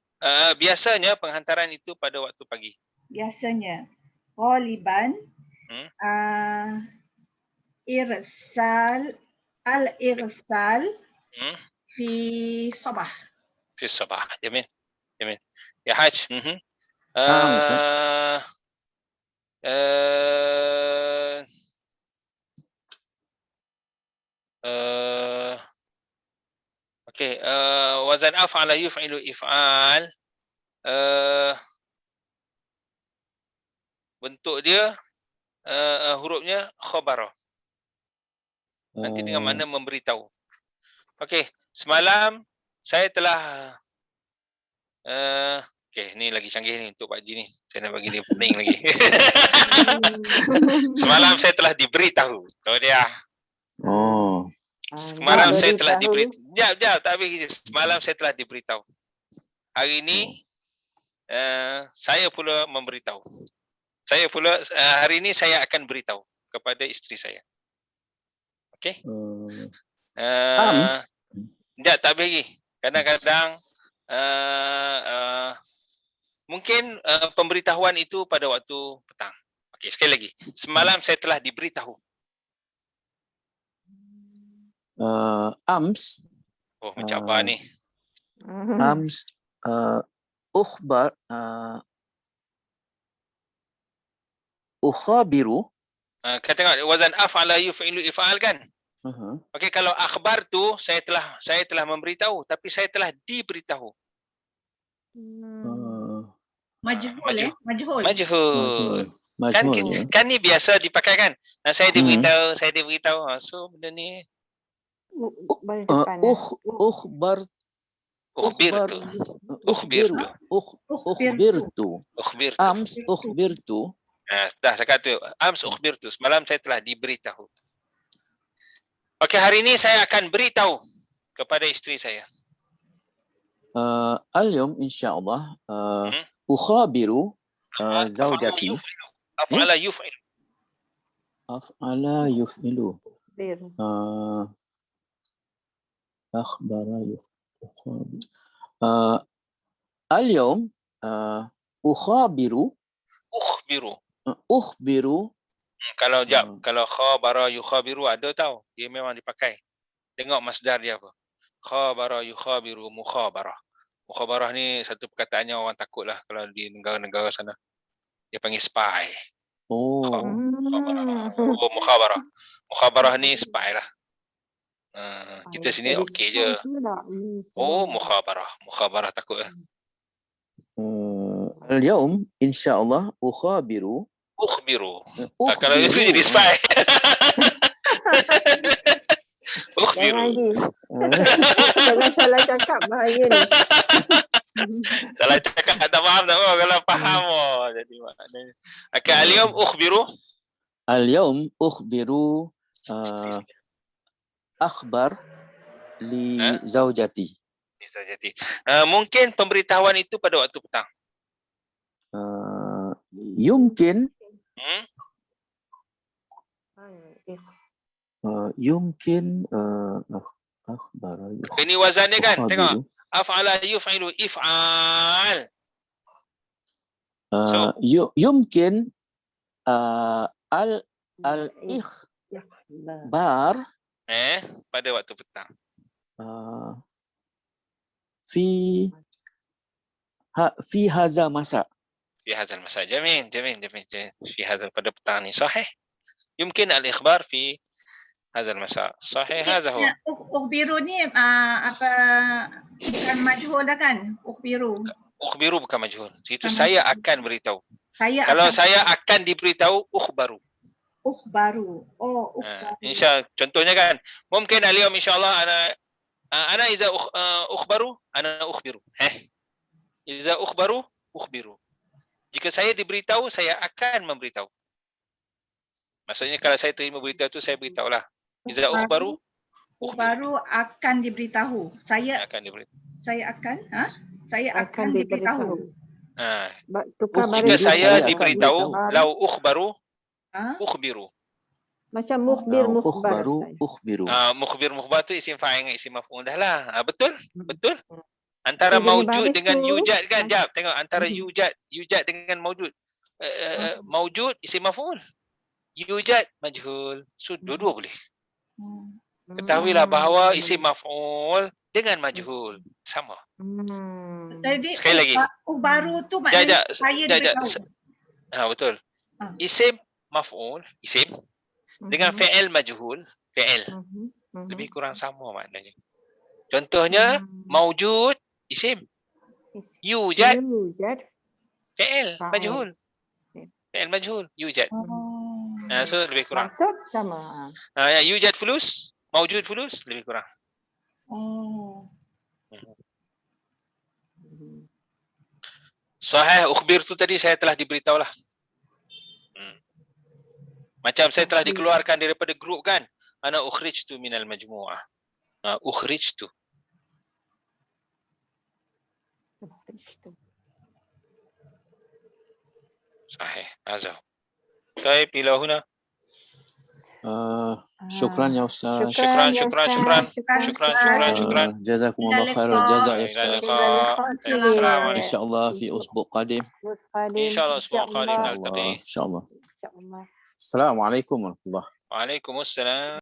biasanya penghantaran itu pada waktu pagi. Biasanya ghaliban al-irsal fi sabah. Fi sabah. Jamil. Jamil. Ya Haj. Okey, wazan af'ala yuf'ilu if'al, bentuk dia hurufnya khabara. Nanti dengan makna memberitahu. Okey, semalam saya telah okey, ni lagi canggih ni untuk Pak Haji ni. Saya nak bagi dia pening lagi. Semalam saya telah diberitahu. Tu dia. Oh. Semalam saya telah diberitahu. Jap, tak habis. Semalam saya telah diberitahu. Hari ini saya pula memberitahu. Saya pula hari ini saya akan beritahu kepada isteri saya. Okey? Jap, tak habis lagi. Kadang-kadang mungkin pemberitahuan itu pada waktu petang. Okey, sekali lagi. Semalam saya telah diberitahu. Ams. Oh, macam apa ni? Ams ukhbar ukhabiru. Kita tengok wazan af'ala yuf'ilu if'al kan? Okey, kalau akhbar tu saya telah memberitahu, tapi saya telah diberitahu. Majhul. Kan ni biasa dipakai kan? Saya diberitahu, saya diberitahu. So benda ni ukhbirtu. Ams ukhbirtu. Dah cakap tu. Ams ukhbirtu. Semalam saya telah diberitahu. Okey, hari ini saya akan beritahu kepada isteri saya. Al-yawm insyaallah ukhabiru zawjati. Af'ala yuf'ilu. Af'ala yuf'ilu. Akhbara yukhabiru. Al-yawm ukhabiru. Ukhbiru. Kalau khabara yukhabiru ada tau. Dia memang dipakai. Tengok masdar dia apa. Khabara yukhabiru mukhabarah. Mukhabarah ni satu perkataannya orang takutlah kalau di negara-negara sana. Dia panggil spy. Mukhabarah. Mukhabarah ni spy lah. Kita sini okey je. Mukhabarah. Mukhabarah takut lah. Al-yawm insyaallah ukhbiru. Kalau itu jadi spy. Jangan salah cakap, bahaya ni. Salah cakap tak faham tak apa, kalau faham jadi maknanya. Okey, al-yawm ukhbiru. Al-yawm ukhbiru akhbar li zaujati. Mungkin pemberitahuan itu pada waktu petang. Yumkin yumkin akhbara. Ini wazannya kan, tengok. Af'ala yuf'ilu if'al. Yumkin Al-ikhbar pada waktu petang. fi hadza masa. في هذا المساء. جميل جميل جميل جميل. في هذا pada petang ni صحيح. يمكن الإخبار في هذا المساء. صحيح هذا هو. Ukhbiru ni apa bukan majhul dah kan? Ukhbiru. Ukhbiru bukan majhul. Itu saya akan beritahu. Kalau saya akan diberitahu ukhbaru. Ukhbaru. Oh, ukhbaru. Contohnya kan, mungkin اليوم إن شاء الله أنا إذا أخبروا أنا أخبروا. إذا أخبروا أخبروا. Jika saya diberitahu, saya akan memberitahu. Maksudnya kalau saya terima berita itu, saya beritahulah. Iza ukhbaru. Ukhbaru akan diberitahu. Saya akan diberitahu. Jika saya diberitahu, lau ukhbaru, ukhbiru. Macam mukhbir, mukhbar. Mukhbir, mukhbar tu isim fa'il dengan isim maf'ul dah lah. Betul? Betul? Antara maujud dengan yujad kan? Jap, tengok antara yujad dengan maujud. Maujud isim maf'ul. Yujad majhul. So dua-dua boleh. Ketahuilah bahawa isim maf'ul dengan majhul sama. Jadi sekali lagi. Ukhbaru tu maknanya saya diberitahu. Betul. Isim maf'ul, isim dengan fi'il majhul, fi'il. Lebih kurang sama maknanya. Contohnya maujud isim, yujad fi'il majhul, fi'il majhul yujad. So lebih kurang. Maksud sama. Yujad fulus, maujud fulus lebih kurang. Sahih ukhbir tu tadi saya telah diberitahu lah. Macam saya telah dikeluarkan daripada grup kan. Ana ukhrijtu minal majmu'ah. Ukhrijtu. صحيح هذا هو. طيب إلى هنا. شكرا يا أستاذ. شكرا. جزاكم الله خير الجزاء يا أستاذ. السلام عليكم. إن شاء الله في أسبوع قادم. إن شاء الله أسبوع قادم نلتقي. إن شاء الله. السلام عليكم ورحمة الله. وعليكم السلام.